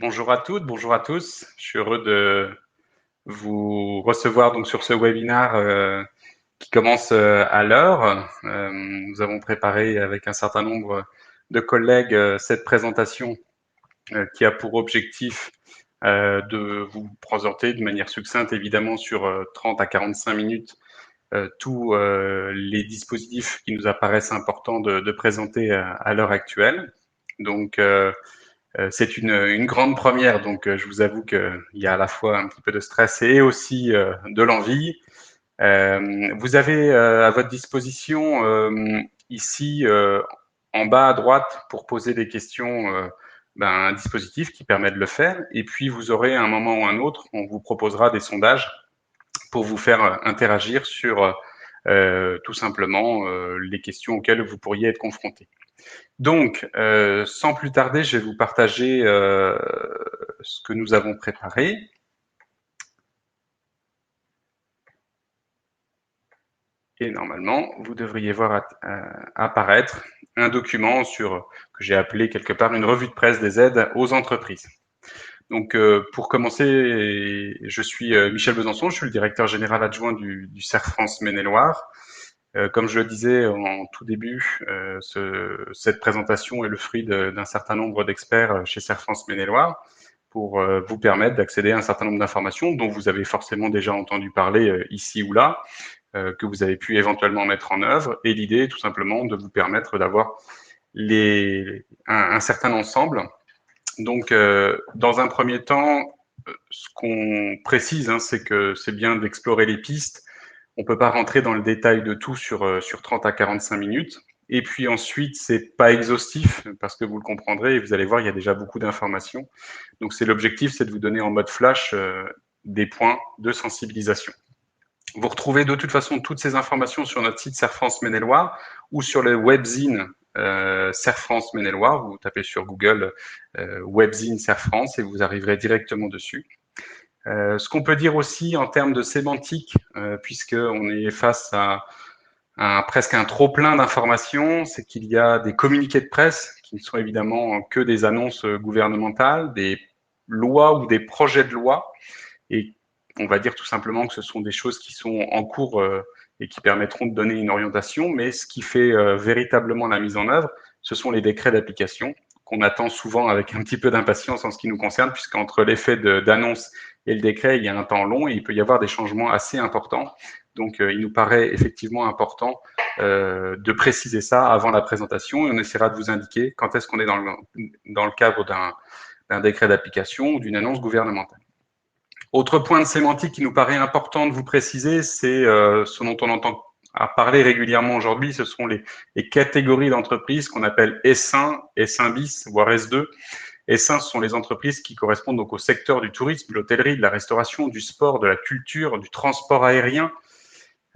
Bonjour à toutes, bonjour à tous. Je suis heureux de vous recevoir donc sur ce webinaire qui commence à l'heure. Nous avons préparé avec un certain nombre de collègues cette présentation qui a pour objectif de vous présenter de manière succincte, évidemment, sur 30 à 45 minutes, tous les dispositifs qui nous apparaissent importants de présenter à l'heure actuelle. Donc, c'est une grande première, donc je vous avoue qu'il y a à la fois un petit peu de stress et aussi de l'envie. Vous avez à votre disposition ici en bas à droite pour poser des questions un dispositif qui permet de le faire. Et puis vous aurez à un moment ou un autre, on vous proposera des sondages pour vous faire interagir sur tout simplement les questions auxquelles vous pourriez être confronté. Donc, sans plus tarder, je vais vous partager ce que nous avons préparé. Et normalement, vous devriez voir apparaître un document que j'ai appelé quelque part une revue de presse des aides aux entreprises. Donc, pour commencer, je suis Michel Besançon, je suis le directeur général adjoint du CERF France Maine-et-Loire. Comme je le disais en tout début, cette présentation est le fruit d'un certain nombre d'experts chez CERF France Maine-et-Loire pour vous permettre d'accéder à un certain nombre d'informations dont vous avez forcément déjà entendu parler ici ou là, que vous avez pu éventuellement mettre en œuvre. Et l'idée est tout simplement de vous permettre d'avoir un certain ensemble. Donc, dans un premier temps, ce qu'on précise, c'est que c'est bien d'explorer les pistes. On ne peut pas rentrer dans le détail de tout sur 30 à 45 minutes. Et puis ensuite, c'est pas exhaustif, parce que vous le comprendrez, et vous allez voir, il y a déjà beaucoup d'informations. Donc c'est l'objectif, c'est de vous donner en mode flash des points de sensibilisation. Vous retrouvez de toute façon toutes ces informations sur notre site CERF France Maine-et-Loire ou sur le webzine CERF France Maine-et-Loire. Vous tapez sur Google webzine CERF France et vous arriverez directement dessus. Ce qu'on peut dire aussi en termes de sémantique, puisqu'on est face à presque un trop-plein d'informations, c'est qu'il y a des communiqués de presse qui ne sont évidemment que des annonces gouvernementales, des lois ou des projets de loi, et on va dire tout simplement que ce sont des choses qui sont en cours et qui permettront de donner une orientation, mais ce qui fait véritablement la mise en œuvre, ce sont les décrets d'application qu'on attend souvent avec un petit peu d'impatience en ce qui nous concerne, puisqu'entre l'effet d'annonce et le décret, il y a un temps long et il peut y avoir des changements assez importants. Donc, il nous paraît effectivement important de préciser ça avant la présentation et on essaiera de vous indiquer quand est-ce qu'on est dans le cadre d'un décret d'application ou d'une annonce gouvernementale. Autre point de sémantique qui nous paraît important de vous préciser, c'est ce dont on entend parler régulièrement aujourd'hui, ce sont les catégories d'entreprises qu'on appelle S1, S1 bis, voire S2. S1, ce sont les entreprises qui correspondent donc au secteur du tourisme, de l'hôtellerie, de la restauration, du sport, de la culture, du transport aérien,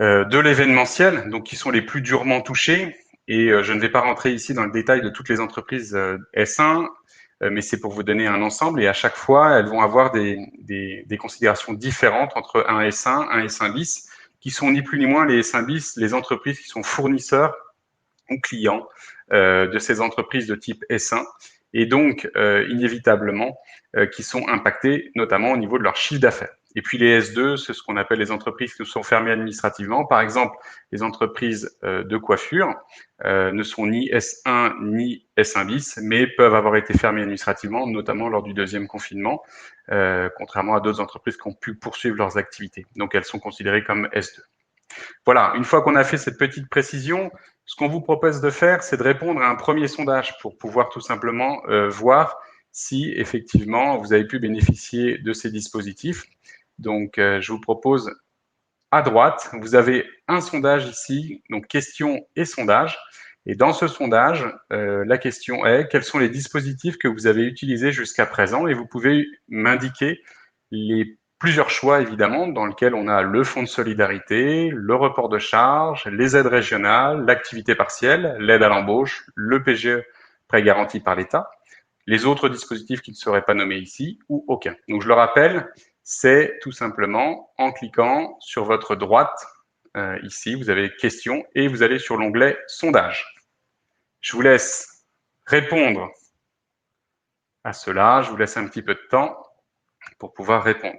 de l'événementiel, donc qui sont les plus durement touchées. Et je ne vais pas rentrer ici dans le détail de toutes les entreprises S1, mais c'est pour vous donner un ensemble. Et à chaque fois, elles vont avoir des considérations différentes entre un S1, un S1 bis, qui sont ni plus ni moins les S1 bis, les entreprises qui sont fournisseurs ou clients de ces entreprises de type S1, et donc inévitablement qui sont impactées notamment au niveau de leur chiffre d'affaires. Et puis les S2, c'est ce qu'on appelle les entreprises qui sont fermées administrativement. Par exemple, les entreprises de coiffure ne sont ni S1 ni S1 bis, mais peuvent avoir été fermées administrativement, notamment lors du deuxième confinement, contrairement à d'autres entreprises qui ont pu poursuivre leurs activités. Donc elles sont considérées comme S2. Voilà, une fois qu'on a fait cette petite précision, ce qu'on vous propose de faire, c'est de répondre à un premier sondage pour pouvoir tout simplement voir si effectivement vous avez pu bénéficier de ces dispositifs. Donc, je vous propose à droite, vous avez un sondage ici, donc questions et sondages. Et dans ce sondage, la question est quels sont les dispositifs que vous avez utilisés jusqu'à présent? Et vous pouvez m'indiquer les plusieurs choix, évidemment, dans lesquels on a le fonds de solidarité, le report de charges, les aides régionales, l'activité partielle, l'aide à l'embauche, le PGE, prêt garanti par l'État, les autres dispositifs qui ne seraient pas nommés ici, ou aucun. Donc, je le rappelle, c'est tout simplement en cliquant sur votre droite, ici, vous avez questions, et vous allez sur l'onglet sondage. Je vous laisse répondre à cela. Je vous laisse un petit peu de temps pour pouvoir répondre.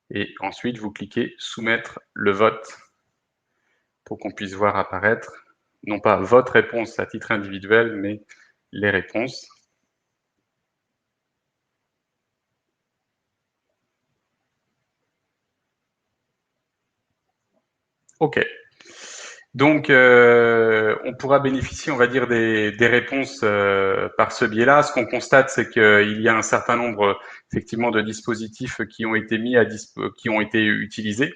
Et ensuite, vous cliquez « Soumettre le vote » pour qu'on puisse voir apparaître, non pas votre réponse à titre individuel, mais les réponses. OK. Donc, on pourra bénéficier, on va dire, des réponses par ce biais-là. Ce qu'on constate, c'est qu'il y a un certain nombre, effectivement, de dispositifs qui ont été qui ont été utilisés.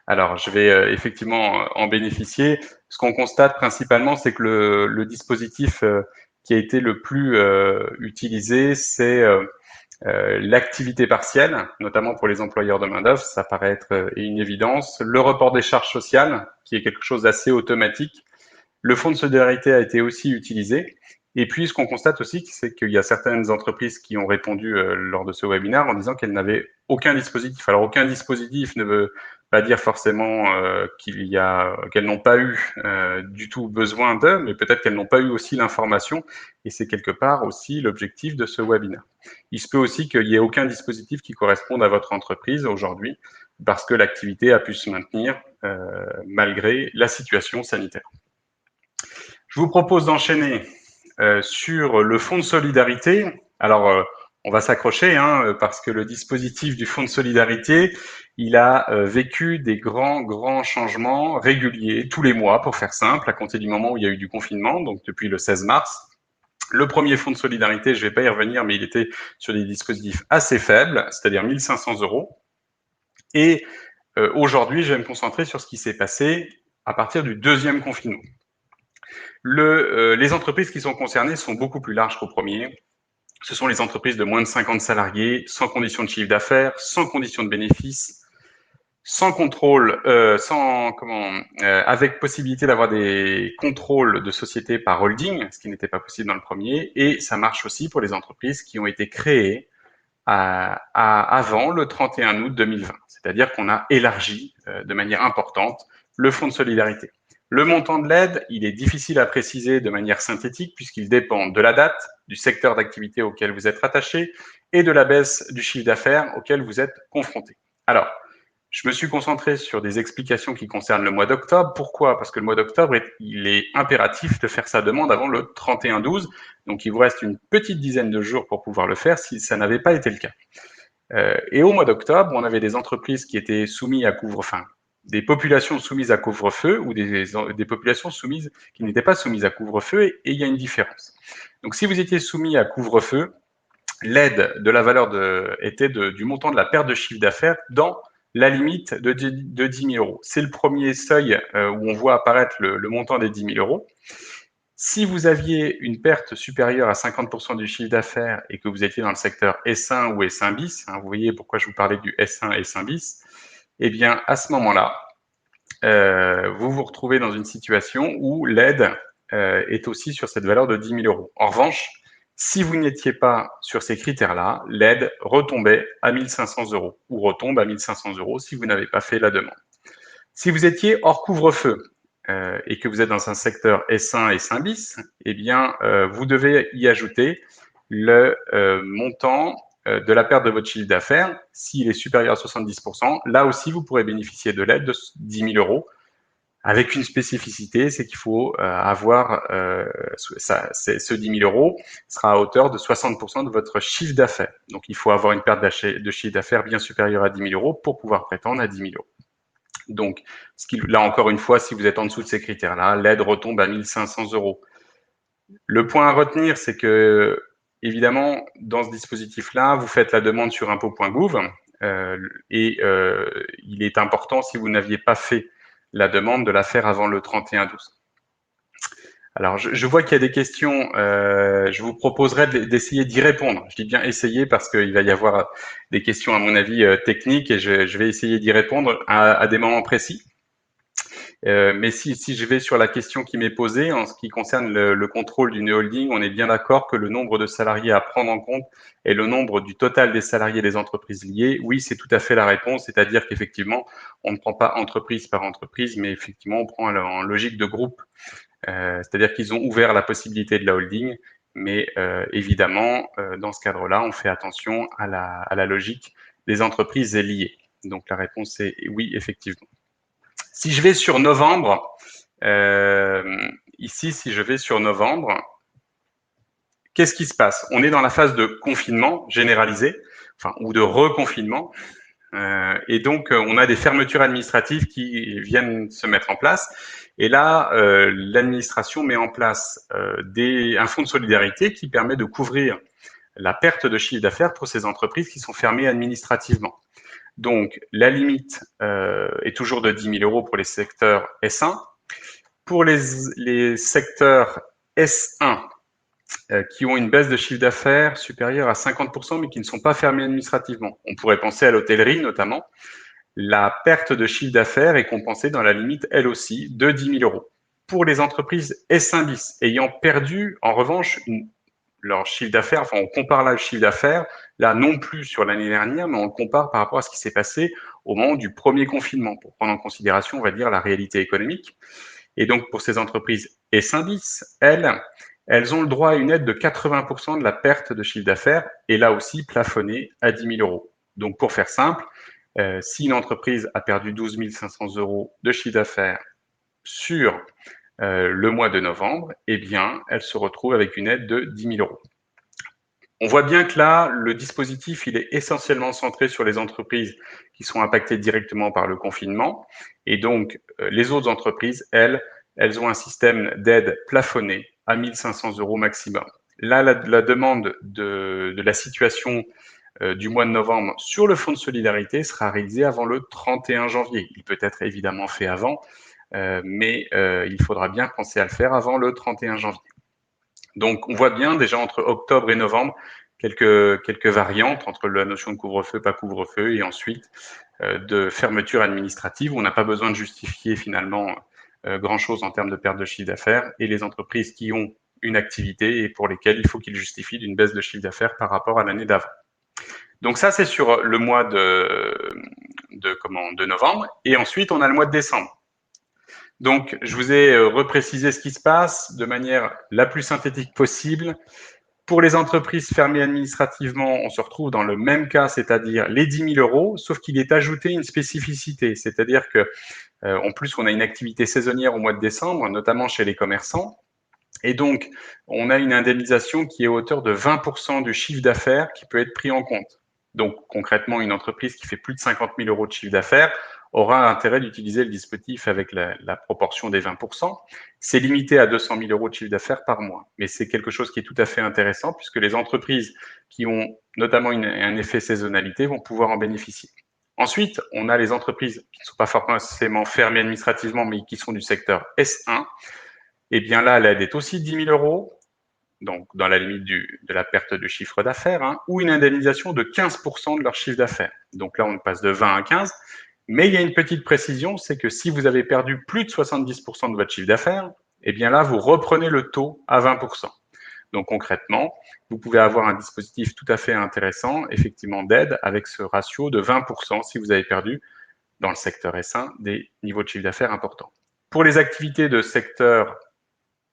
Alors, je vais effectivement en bénéficier. Ce qu'on constate principalement, c'est que le dispositif qui a été le plus utilisé, c'est l'activité partielle, notamment pour les employeurs de main-d'œuvre, ça paraît être une évidence. Le report des charges sociales, qui est quelque chose d'assez automatique. Le fonds de solidarité a été aussi utilisé. Et puis, ce qu'on constate aussi, c'est qu'il y a certaines entreprises qui ont répondu lors de ce webinaire en disant qu'elles n'avaient aucun dispositif. Alors, aucun dispositif ne veut pas dire forcément qu'elles n'ont pas eu du tout besoin d'eux, mais peut-être qu'elles n'ont pas eu aussi l'information. Et c'est quelque part aussi l'objectif de ce webinaire. Il se peut aussi qu'il n'y ait aucun dispositif qui corresponde à votre entreprise aujourd'hui, parce que l'activité a pu se maintenir malgré la situation sanitaire. Je vous propose d'enchaîner sur le fonds de solidarité. Alors, on va s'accrocher, parce que le dispositif du fonds de solidarité, il a vécu des grands changements réguliers, tous les mois, pour faire simple, à compter du moment où il y a eu du confinement, donc depuis le 16 mars. Le premier fonds de solidarité, je ne vais pas y revenir, mais il était sur des dispositifs assez faibles, c'est-à-dire 1 500 €. Et aujourd'hui, je vais me concentrer sur ce qui s'est passé à partir du deuxième confinement. Les entreprises qui sont concernées sont beaucoup plus larges qu'au premier. Ce sont les entreprises de moins de 50 salariés, sans condition de chiffre d'affaires, sans condition de bénéfice, sans contrôle, avec possibilité d'avoir des contrôles de société par holding, ce qui n'était pas possible dans le premier, et ça marche aussi pour les entreprises qui ont été créées avant le 31 août 2020. C'est-à-dire qu'on a élargi de manière importante le fonds de solidarité. Le montant de l'aide, il est difficile à préciser de manière synthétique puisqu'il dépend de la date, du secteur d'activité auquel vous êtes rattaché et de la baisse du chiffre d'affaires auquel vous êtes confronté. Alors, je me suis concentré sur des explications qui concernent le mois d'octobre. Pourquoi? Parce que le mois d'octobre, il est impératif de faire sa demande avant le 31/12. Donc, il vous reste une petite dizaine de jours pour pouvoir le faire si ça n'avait pas été le cas. Et au mois d'octobre, on avait des entreprises qui étaient soumises à couvre-feu, des populations soumises à couvre-feu ou des populations soumises qui n'étaient pas soumises à couvre-feu, et il y a une différence. Donc, si vous étiez soumis à couvre-feu, l'aide de la valeur était du montant de la perte de chiffre d'affaires dans la limite de 10 000 €. C'est le premier seuil où on voit apparaître le montant des 10 000 €. Si vous aviez une perte supérieure à 50% du chiffre d'affaires et que vous étiez dans le secteur S1 ou S1 bis, vous voyez pourquoi je vous parlais du S1 et S1 bis, eh bien, à ce moment-là, vous vous retrouvez dans une situation où l'aide est aussi sur cette valeur de 10 000 €. En revanche, si vous n'étiez pas sur ces critères-là, l'aide retombait à 1 500 € ou retombe à 1 500 € si vous n'avez pas fait la demande. Si vous étiez hors couvre-feu et que vous êtes dans un secteur S1 et S1 bis, eh bien, vous devez y ajouter le montant de la perte de votre chiffre d'affaires. S'il est supérieur à 70%, là aussi, vous pourrez bénéficier de l'aide de 10 000 € avec une spécificité, c'est qu'il faut avoir ce 10 000 € sera à hauteur de 60% de votre chiffre d'affaires. Donc, il faut avoir une perte de chiffre d'affaires bien supérieure à 10 000 € pour pouvoir prétendre à 10 000 €. Donc, là encore une fois, si vous êtes en dessous de ces critères-là, l'aide retombe à 1 500 €. Le point à retenir, c'est que, évidemment, dans ce dispositif-là, vous faites la demande sur impôts.gouv et il est important, si vous n'aviez pas fait la demande, de la faire avant le 31/12. Alors, je vois qu'il y a des questions. Je vous proposerai d'essayer d'y répondre. Je dis bien essayer parce qu'il va y avoir des questions, à mon avis, techniques, et je vais essayer d'y répondre à des moments précis. Mais si je vais sur la question qui m'est posée, en ce qui concerne le contrôle d'une holding, on est bien d'accord que le nombre de salariés à prendre en compte est le nombre du total des salariés des entreprises liées. Oui, c'est tout à fait la réponse, c'est-à-dire qu'effectivement, on ne prend pas entreprise par entreprise, mais effectivement, on prend en logique de groupe. C'est-à-dire qu'ils ont ouvert la possibilité de la holding, mais évidemment, dans ce cadre-là, on fait attention à la logique des entreprises liées. Donc la réponse est oui, effectivement. Si je vais sur novembre, ici, si je vais sur novembre, qu'est-ce qui se passe? On est dans la phase de confinement généralisé, enfin, ou de reconfinement, et donc on a des fermetures administratives qui viennent se mettre en place. Et là, l'administration met en place un fonds de solidarité qui permet de couvrir la perte de chiffre d'affaires pour ces entreprises qui sont fermées administrativement. Donc, la limite est toujours de 10 000 euros pour les secteurs S1. Pour les secteurs S1 qui ont une baisse de chiffre d'affaires supérieure à 50%, mais qui ne sont pas fermés administrativement. On pourrait penser à l'hôtellerie notamment. La perte de chiffre d'affaires est compensée dans la limite, elle aussi, de 10 000 euros. Pour les entreprises S1 bis ayant perdu, en revanche, leur chiffre d'affaires, enfin on compare là le chiffre d'affaires, là non plus sur l'année dernière, mais on le compare par rapport à ce qui s'est passé au moment du premier confinement, pour prendre en considération, on va dire, la réalité économique. Et donc pour ces entreprises S1 bis, elles ont le droit à une aide de 80% de la perte de chiffre d'affaires, et là aussi plafonnée à 10 000 euros. Donc pour faire simple, si une entreprise a perdu 12 500 euros de chiffre d'affaires sur le mois de novembre, eh bien, elle se retrouve avec une aide de 10 000 euros. On voit bien que là, le dispositif, il est essentiellement centré sur les entreprises qui sont impactées directement par le confinement. Et donc, les autres entreprises, elles ont un système d'aide plafonné à 1 500 euros maximum. Là, la demande de la situation du mois de novembre sur le fonds de solidarité sera réalisée avant le 31 janvier. Il peut être évidemment fait avant, mais il faudra bien penser à le faire avant le 31 janvier. Donc on voit bien déjà entre octobre et novembre quelques variantes entre la notion de couvre-feu, pas couvre-feu, et ensuite de fermeture administrative où on n'a pas besoin de justifier finalement grand-chose en termes de perte de chiffre d'affaires, et les entreprises qui ont une activité et pour lesquelles il faut qu'ils justifient d'une baisse de chiffre d'affaires par rapport à l'année d'avant. Donc ça, c'est sur le mois de novembre. Et ensuite, on a le mois de décembre. Donc, je vous ai reprécisé ce qui se passe de manière la plus synthétique possible. Pour les entreprises fermées administrativement, on se retrouve dans le même cas, c'est-à-dire les 10 000 euros, sauf qu'il est ajouté une spécificité, c'est-à-dire que en plus, on a une activité saisonnière au mois de décembre, notamment chez les commerçants. Et donc, on a une indemnisation qui est à hauteur de 20% du chiffre d'affaires qui peut être pris en compte. Donc, concrètement, une entreprise qui fait plus de 50 000 euros de chiffre d'affaires aura intérêt d'utiliser le dispositif avec la proportion des 20%. C'est limité à 200 000 euros de chiffre d'affaires par mois. Mais c'est quelque chose qui est tout à fait intéressant puisque les entreprises qui ont notamment un effet saisonnalité vont pouvoir en bénéficier. Ensuite, on a les entreprises qui ne sont pas forcément fermées administrativement, mais qui sont du secteur S1. Eh bien là, l'aide est aussi de 10 000 euros, donc dans la limite de la perte de chiffre d'affaires, hein, ou une indemnisation de 15% de leur chiffre d'affaires. Donc là, on passe de 20 à 15. Mais il y a une petite précision, c'est que si vous avez perdu plus de 70% de votre chiffre d'affaires, eh bien là, vous reprenez le taux à 20%. Donc concrètement, vous pouvez avoir un dispositif tout à fait intéressant, effectivement d'aide, avec ce ratio de 20% si vous avez perdu dans le secteur S1 des niveaux de chiffre d'affaires importants. Pour les activités de secteur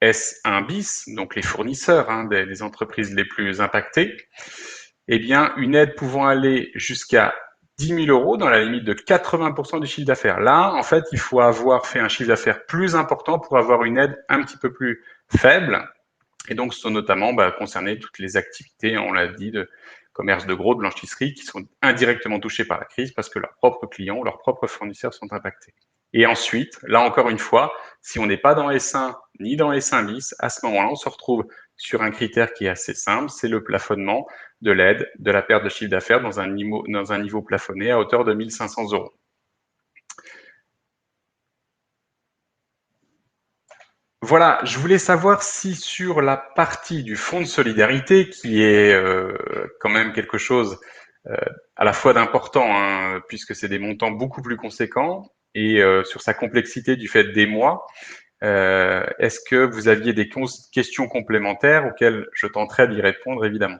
S1 bis, donc les fournisseurs des entreprises les plus impactées, eh bien, une aide pouvant aller jusqu'à 10 000 euros dans la limite de 80% du chiffre d'affaires. Là, en fait, il faut avoir fait un chiffre d'affaires plus important pour avoir une aide un petit peu plus faible. Et donc, ce sont notamment concernées toutes les activités, on l'a dit, de commerce de gros, de blanchisserie, qui sont indirectement touchées par la crise parce que leurs propres clients, leurs propres fournisseurs sont impactés. Et ensuite, là encore une fois, si on n'est pas dans S1 ni dans S1 bis, à ce moment-là, on se retrouve sur un critère qui est assez simple, c'est le plafonnement de l'aide de la perte de chiffre d'affaires dans un niveau plafonné à hauteur de 1 500 euros. Voilà, je voulais savoir si sur la partie du fonds de solidarité, qui est quand même quelque chose euh, à la fois d'important, hein, puisque c'est des montants beaucoup plus conséquents, et sur sa complexité du fait des mois, est-ce que vous aviez des questions complémentaires auxquelles je tenterai d'y répondre, évidemment?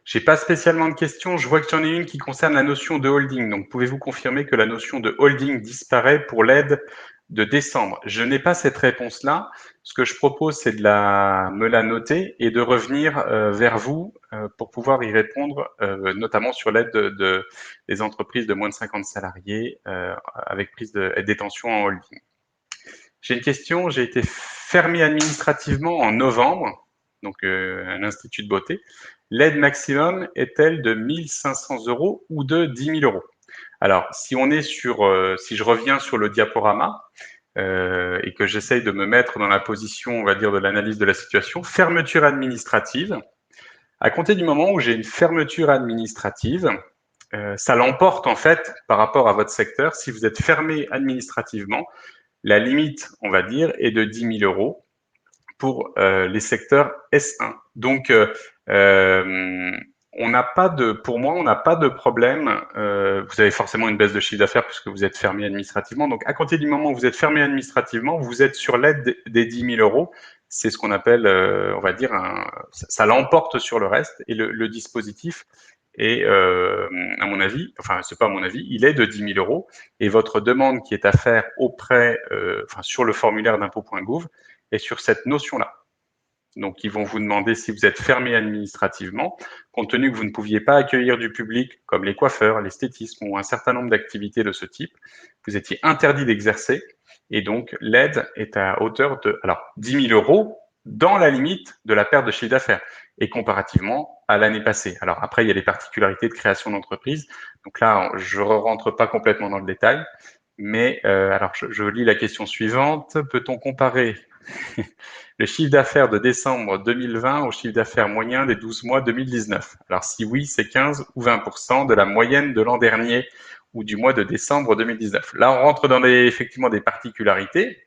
J'ai pas spécialement de questions. Je vois que j'en ai une qui concerne la notion de holding. Donc, pouvez-vous confirmer que la notion de holding disparaît pour l'aide de décembre? Je n'ai pas cette réponse-là. Ce que je propose, c'est me la noter et de revenir vers vous pour pouvoir y répondre, notamment sur l'aide des entreprises de moins de 50 salariés avec prise de détention en holding. J'ai une question. J'ai été fermé administrativement en novembre, donc un institut de beauté. L'aide maximum est-elle de 1 500 € ou de 10 000 €? Alors, si on est sur, si je reviens sur le diaporama et que j'essaye de me mettre dans la position, on va dire, de l'analyse de la situation, fermeture administrative. À compter du moment où j'ai une fermeture administrative, ça l'emporte en fait par rapport à votre secteur. Si vous êtes fermé administrativement, la limite, on va dire, est de 10 000 € pour les secteurs S1. Donc, on n'a pas de, pour moi, on n'a pas de problème. Vous avez forcément une baisse de chiffre d'affaires puisque vous êtes fermé administrativement. Donc, à compter du moment où vous êtes fermé administrativement, vous êtes sur l'aide des 10 000 €. C'est ce qu'on appelle, on va dire, ça l'emporte sur le reste. Et le dispositif est, à mon avis, enfin, c'est pas à mon avis, il est de 10 000 €. Et votre demande qui est à faire auprès, enfin, sur le formulaire d'impôt.gouv, est sur cette notion-là. Donc, ils vont vous demander si vous êtes fermé administrativement, compte tenu que vous ne pouviez pas accueillir du public, comme les coiffeurs, l'esthétisme ou un certain nombre d'activités de ce type. Vous étiez interdit d'exercer, et donc l'aide est à hauteur de 10 000 € dans la limite de la perte de chiffre d'affaires, et comparativement à l'année passée. Alors après, il y a les particularités de création d'entreprise. Donc là, je ne rentre pas complètement dans le détail, mais alors je lis la question suivante. Peut-on comparer le chiffre d'affaires de décembre 2020 au chiffre d'affaires moyen des 12 mois 2019? Alors si oui, c'est 15 ou 20% de la moyenne de l'an dernier ou du mois de décembre 2019. Là, on rentre dans effectivement des particularités.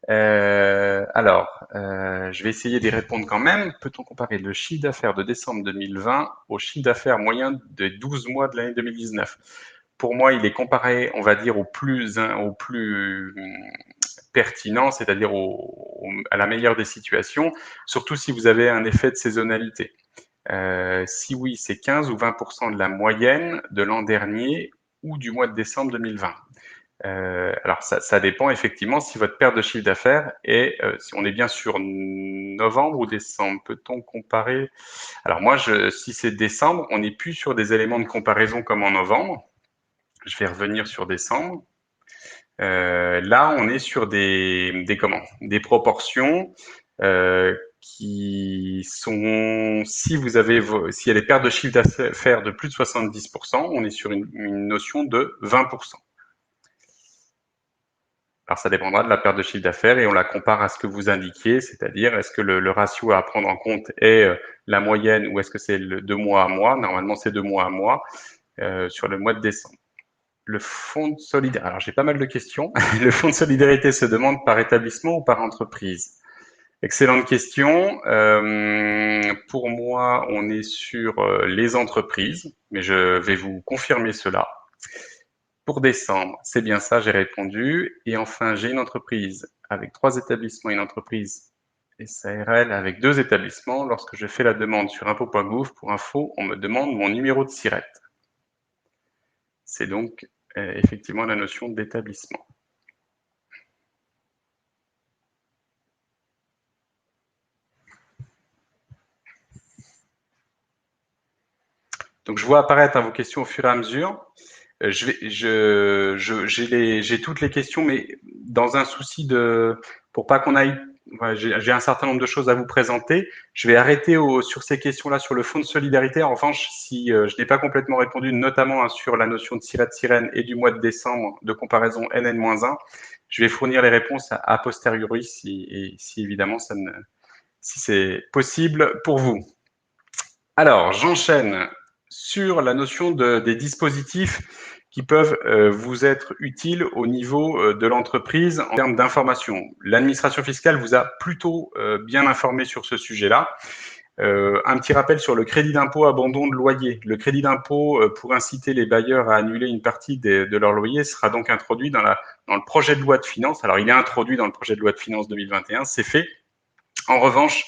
Je vais essayer d'y répondre quand même. Peut-on comparer le chiffre d'affaires de décembre 2020 au chiffre d'affaires moyen des 12 mois de l'année 2019? Pour moi, il est comparé, on va dire, au plus pertinent, c'est-à-dire à la meilleure des situations, surtout si vous avez un effet de saisonnalité. Si oui, c'est 15 ou 20% de la moyenne de l'an dernier ou du mois de décembre 2020. Alors ça dépend effectivement si votre perte de chiffre d'affaires est, si on est bien sur novembre ou décembre. Peut-on comparer? Alors moi, si c'est décembre, on n'est plus sur des éléments de comparaison comme en novembre. Je vais revenir sur décembre. Là, on est sur des proportions qui sont, s'il y a des pertes de chiffre d'affaires de plus de 70%, on est sur une notion de 20%. Alors, ça dépendra de la perte de chiffre d'affaires et on la compare à ce que vous indiquiez, c'est-à-dire est-ce que le ratio à prendre en compte est la moyenne ou est-ce que c'est de mois à mois? Normalement, c'est de mois à mois sur le mois de décembre. Le fonds de solidarité. Alors, j'ai pas mal de questions. Le fonds de solidarité se demande par établissement ou par entreprise? Excellente question. Pour moi, on est sur les entreprises, mais je vais vous confirmer cela. Pour décembre, c'est bien ça, j'ai répondu. Et enfin, j'ai une entreprise avec 3 établissements, une entreprise SARL avec 2 établissements. Lorsque je fais la demande sur impôt.gouv, pour info, on me demande mon numéro de SIRET. C'est donc effectivement la notion d'établissement. Donc, je vois apparaître vos questions au fur et à mesure. J'ai toutes les questions, mais dans un souci pour pas qu'on aille, j'ai un certain nombre de choses à vous présenter. Je vais arrêter sur ces questions-là sur le fonds de solidarité. En revanche, si je n'ai pas complètement répondu, notamment sur la notion de SIRET sirène et du mois de décembre de comparaison NN-1, je vais fournir les réponses a posteriori si évidemment si c'est possible pour vous. Alors, j'enchaîne sur la notion des dispositifs qui peuvent vous être utiles au niveau de l'entreprise en termes d'information. L'administration fiscale vous a plutôt bien informé sur ce sujet-là. Un petit rappel sur le crédit d'impôt abandon de loyer. Le crédit d'impôt pour inciter les bailleurs à annuler une partie de leur loyer sera donc introduit dans le projet de loi de finances. Alors, il est introduit dans le projet de loi de finances 2021, c'est fait. En revanche,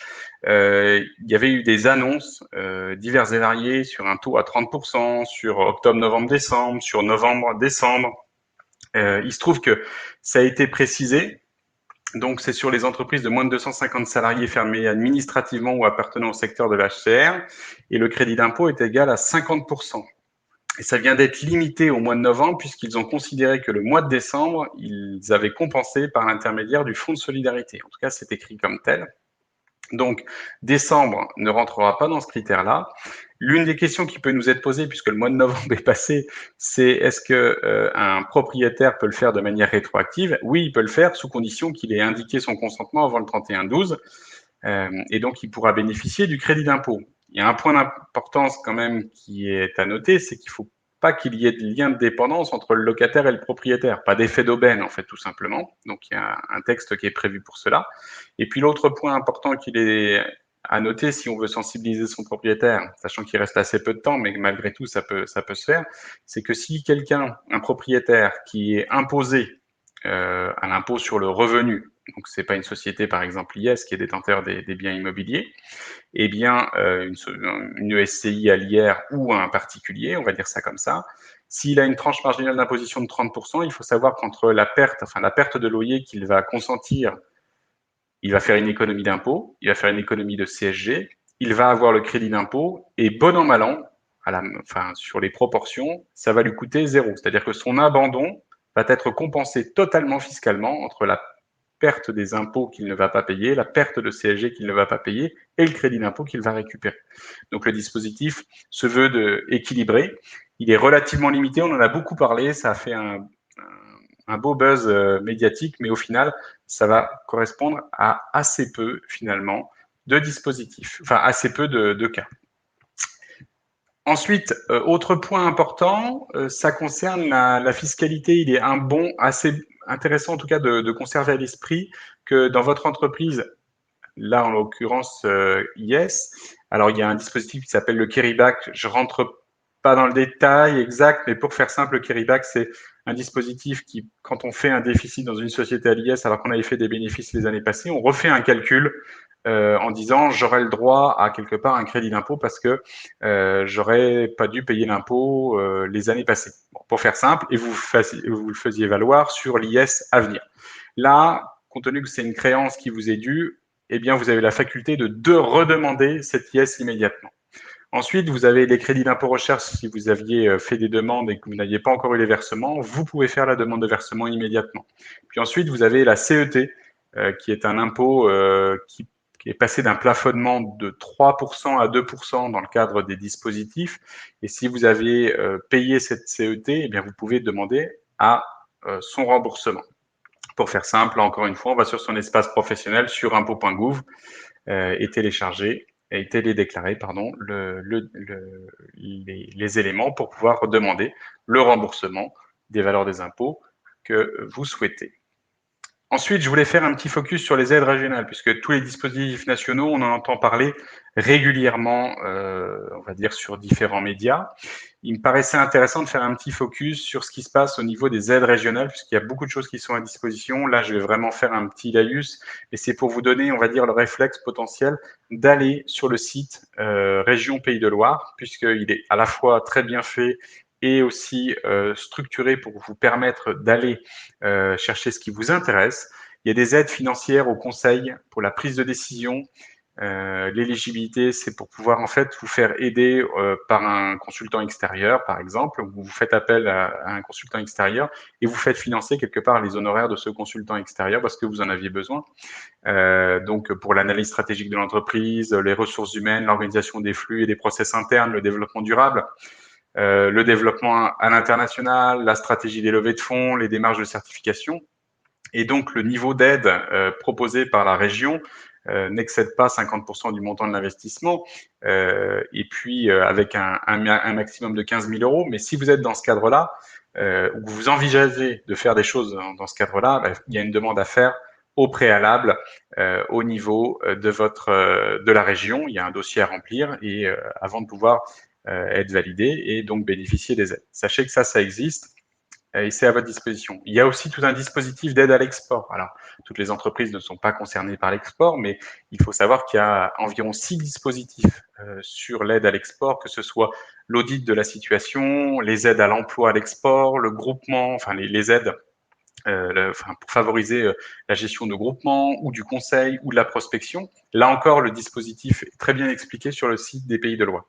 il y avait eu des annonces diverses et variées sur un taux à 30%, sur octobre, novembre, décembre, sur novembre, décembre. Il se trouve que ça a été précisé. Donc, c'est sur les entreprises de moins de 250 salariés fermées administrativement ou appartenant au secteur de l'HCR. Et le crédit d'impôt est égal à 50%. Et ça vient d'être limité au mois de novembre puisqu'ils ont considéré que le mois de décembre, ils avaient compensé par l'intermédiaire du fonds de solidarité. En tout cas, c'est écrit comme tel. Donc, décembre ne rentrera pas dans ce critère-là. L'une des questions qui peut nous être posée, puisque le mois de novembre est passé, c'est est-ce que un propriétaire peut le faire de manière rétroactive? Oui, il peut le faire, sous condition qu'il ait indiqué son consentement avant le 31/12, et donc il pourra bénéficier du crédit d'impôt. Il y a un point d'importance quand même qui est à noter, c'est qu'il ne faut pas qu'il y ait de lien de dépendance entre le locataire et le propriétaire, pas d'effet d'aubaine en fait tout simplement. Donc il y a un texte qui est prévu pour cela. Et puis l'autre point important qu'il est à noter si on veut sensibiliser son propriétaire, sachant qu'il reste assez peu de temps, mais malgré tout ça peut se faire, c'est que si quelqu'un, un propriétaire qui est imposé à l'impôt sur le revenu, donc c'est pas une société par exemple IS qui est détenteur des biens immobiliers, eh bien une SCI à l'IR ou un particulier, on va dire ça comme ça, s'il a une tranche marginale d'imposition de 30%, il faut savoir qu'entre la perte de loyer qu'il va consentir, il va faire une économie d'impôt, il va faire une économie de CSG, il va avoir le crédit d'impôt, et bon an mal an, sur les proportions, ça va lui coûter zéro. C'est-à-dire que son abandon va être compensé totalement fiscalement entre la perte des impôts qu'il ne va pas payer, la perte de CSG qu'il ne va pas payer et le crédit d'impôt qu'il va récupérer. Donc le dispositif se veut équilibré. Il est relativement limité, on en a beaucoup parlé, ça a fait un beau buzz médiatique, mais au final, ça va correspondre à assez peu, finalement, de dispositifs, enfin assez peu de cas. Ensuite, autre point important, ça concerne la fiscalité. Il est assez intéressant en tout cas de conserver à l'esprit que dans votre entreprise, là en l'occurrence IS, alors il y a un dispositif qui s'appelle le carryback. Je rentre pas dans le détail exact, mais pour faire simple, le carryback, c'est un dispositif qui, quand on fait un déficit dans une société à l'IS alors qu'on avait fait des bénéfices les années passées, on refait un calcul en disant j'aurais le droit à quelque part un crédit d'impôt parce que j'aurais pas dû payer l'impôt les années passées. Bon, pour faire simple, et vous le faisiez valoir sur l'IS à venir. Là, compte tenu que c'est une créance qui vous est due, eh bien, vous avez la faculté de redemander cette IS immédiatement. Ensuite, vous avez les crédits d'impôt recherche. Si vous aviez fait des demandes et que vous n'aviez pas encore eu les versements, vous pouvez faire la demande de versement immédiatement. Puis ensuite, vous avez la CET, qui est un impôt qui est passé d'un plafonnement de 3% à 2% dans le cadre des dispositifs. Et si vous avez payé cette CET, eh bien, vous pouvez demander à son remboursement. Pour faire simple, encore une fois, on va sur son espace professionnel, sur impôt.gouv, et télécharger et télédéclarer pardon, les éléments pour pouvoir demander le remboursement des valeurs des impôts que vous souhaitez. Ensuite, je voulais faire un petit focus sur les aides régionales, puisque tous les dispositifs nationaux, on en entend parler régulièrement, on va dire, sur différents médias. Il me paraissait intéressant de faire un petit focus sur ce qui se passe au niveau des aides régionales, puisqu'il y a beaucoup de choses qui sont à disposition. Là, je vais vraiment faire un petit laïus, et c'est pour vous donner, on va dire, le réflexe potentiel d'aller sur le site Région Pays de Loire, puisqu'il est à la fois très bien fait et aussi structuré pour vous permettre d'aller chercher ce qui vous intéresse. Il y a des aides financières au conseil pour la prise de décision. L'éligibilité, c'est pour pouvoir en fait vous faire aider par un consultant extérieur, par exemple. Vous faites appel à un consultant extérieur et vous faites financer quelque part les honoraires de ce consultant extérieur parce que vous en aviez besoin. Donc pour l'analyse stratégique de l'entreprise, les ressources humaines, l'organisation des flux et des process internes, le développement durable. Le développement à l'international, la stratégie des levées de fonds, les démarches de certification. Et donc, le niveau d'aide proposé par la région n'excède pas 50% du montant de l'investissement, et puis avec un maximum de 15 000 euros. Mais si vous êtes dans ce cadre-là, ou que vous envisagez de faire des choses dans ce cadre-là, il y a une demande à faire au préalable au niveau de la région. Il y a un dossier à remplir et avant de pouvoir être validé et donc bénéficier des aides. Sachez que ça existe. et c'est à votre disposition. Il y a aussi tout un dispositif d'aide à l'export. Alors, toutes les entreprises ne sont pas concernées par l'export, mais il faut savoir qu'il y a environ 6 dispositifs sur l'aide à l'export, que ce soit l'audit de la situation, les aides à l'emploi à l'export, le groupement, enfin les aides pour favoriser la gestion de groupements ou du conseil ou de la prospection. Là encore, le dispositif est très bien expliqué sur le site des Pays de Loire.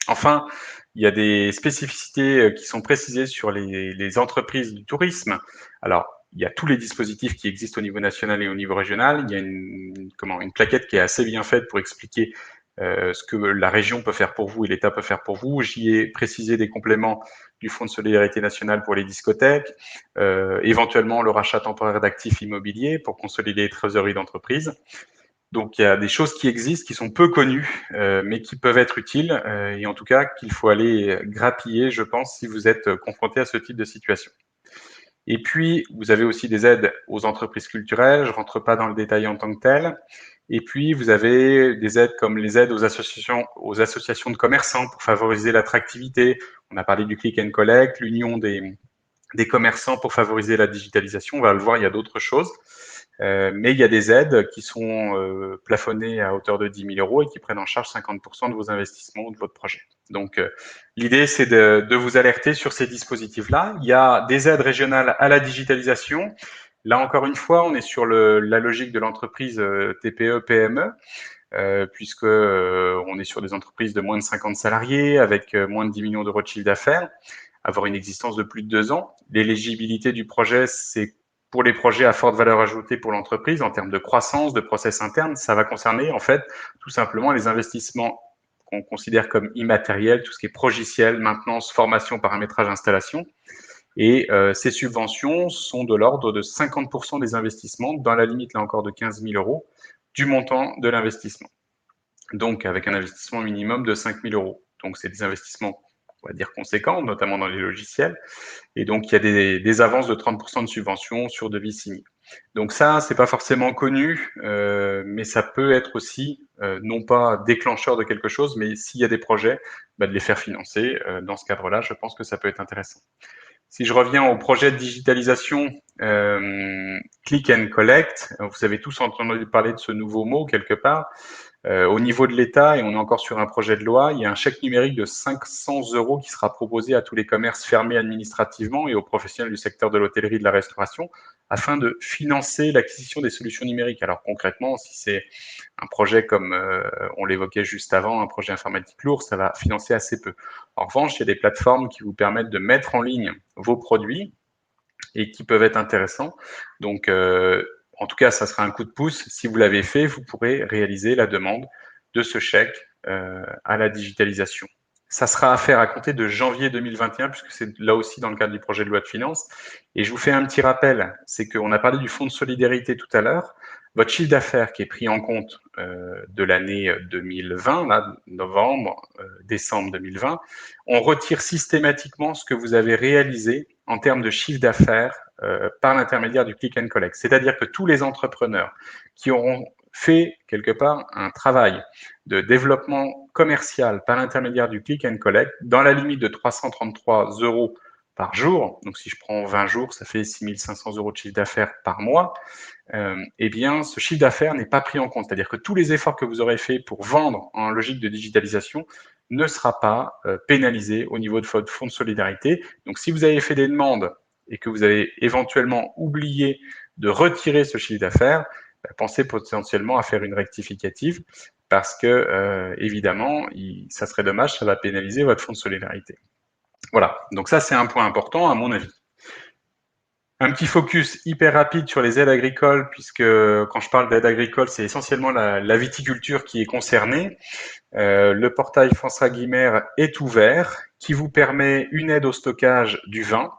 Enfin, il y a des spécificités qui sont précisées sur les entreprises du tourisme. Alors, il y a tous les dispositifs qui existent au niveau national et au niveau régional. Il y a une plaquette qui est assez bien faite pour expliquer ce que la région peut faire pour vous et l'État peut faire pour vous. J'y ai précisé des compléments du Fonds de solidarité nationale pour les discothèques, éventuellement le rachat temporaire d'actifs immobiliers pour consolider les trésoreries d'entreprise. Donc il y a des choses qui existent, qui sont peu connues, mais qui peuvent être utiles, et en tout cas qu'il faut aller grappiller, je pense, si vous êtes confronté à ce type de situation. Et puis, vous avez aussi des aides aux entreprises culturelles, je rentre pas dans le détail en tant que tel. Et puis, vous avez des aides comme les aides aux associations de commerçants pour favoriser l'attractivité. On a parlé du click and collect, l'union des commerçants pour favoriser la digitalisation. On va le voir, il y a d'autres choses. Mais il y a des aides qui sont plafonnées à hauteur de 10 000 euros et qui prennent en charge 50% de vos investissements ou de votre projet. Donc, l'idée, c'est de vous alerter sur ces dispositifs-là. Il y a des aides régionales à la digitalisation. Là, encore une fois, on est sur la logique de l'entreprise TPE-PME, puisque on est sur des entreprises de moins de 50 salariés, avec moins de 10 millions d'euros de chiffre d'affaires, avoir une existence de plus de 2 ans. L'éligibilité du projet, c'est pour les projets à forte valeur ajoutée pour l'entreprise en termes de croissance, de process interne. Ça va concerner en fait tout simplement les investissements qu'on considère comme immatériels, tout ce qui est progiciel, maintenance, formation, paramétrage, installation. Et ces subventions sont de l'ordre de 50% des investissements, dans la limite là encore de 15 000 euros, du montant de l'investissement. Donc avec un investissement minimum de 5 000 euros. Donc c'est des investissements, on va dire, conséquents, notamment dans les logiciels. Et donc, il y a des avances de 30% de subventions sur devis signés. Donc ça, c'est pas forcément connu, mais ça peut être aussi, non pas déclencheur de quelque chose, mais s'il y a des projets, de les faire financer. Dans ce cadre-là, je pense que ça peut être intéressant. Si je reviens au projet de digitalisation Click and Collect, vous avez tous entendu parler de ce nouveau mot quelque part. Au niveau de l'État, et on est encore sur un projet de loi, il y a un chèque numérique de 500 euros qui sera proposé à tous les commerces fermés administrativement et aux professionnels du secteur de l'hôtellerie et de la restauration afin de financer l'acquisition des solutions numériques. Alors concrètement, si c'est un projet comme on l'évoquait juste avant, un projet informatique lourd, ça va financer assez peu. En revanche, il y a des plateformes qui vous permettent de mettre en ligne vos produits et qui peuvent être intéressants. Donc, en tout cas, ça sera un coup de pouce. Si vous l'avez fait, vous pourrez réaliser la demande de ce chèque à la digitalisation. Ça sera à faire à compter de janvier 2021, puisque c'est là aussi dans le cadre du projet de loi de finances. Et je vous fais un petit rappel, c'est qu'on a parlé du fonds de solidarité tout à l'heure. Votre chiffre d'affaires qui est pris en compte de l'année 2020, là, novembre, décembre 2020, on retire systématiquement ce que vous avez réalisé en termes de chiffre d'affaires par l'intermédiaire du click and collect. C'est-à-dire que tous les entrepreneurs qui auront fait quelque part un travail de développement commercial par l'intermédiaire du click and collect, dans la limite de 333 euros par jour, donc si je prends 20 jours, ça fait 6 500 euros de chiffre d'affaires par mois, eh bien, ce chiffre d'affaires n'est pas pris en compte. C'est-à-dire que tous les efforts que vous aurez faits pour vendre en logique de digitalisation ne sera pas pénalisé au niveau de votre fonds de solidarité. Donc, si vous avez fait des demandes et que vous avez éventuellement oublié de retirer ce chiffre d'affaires, pensez potentiellement à faire une rectificative parce que, évidemment, ça serait dommage, ça va pénaliser votre fonds de solidarité. Voilà, donc ça, c'est un point important à mon avis. Un petit focus hyper rapide sur les aides agricoles, puisque quand je parle d'aide agricole, c'est essentiellement la viticulture qui est concernée. Le portail France Aguimère est ouvert, qui vous permet une aide au stockage du vin.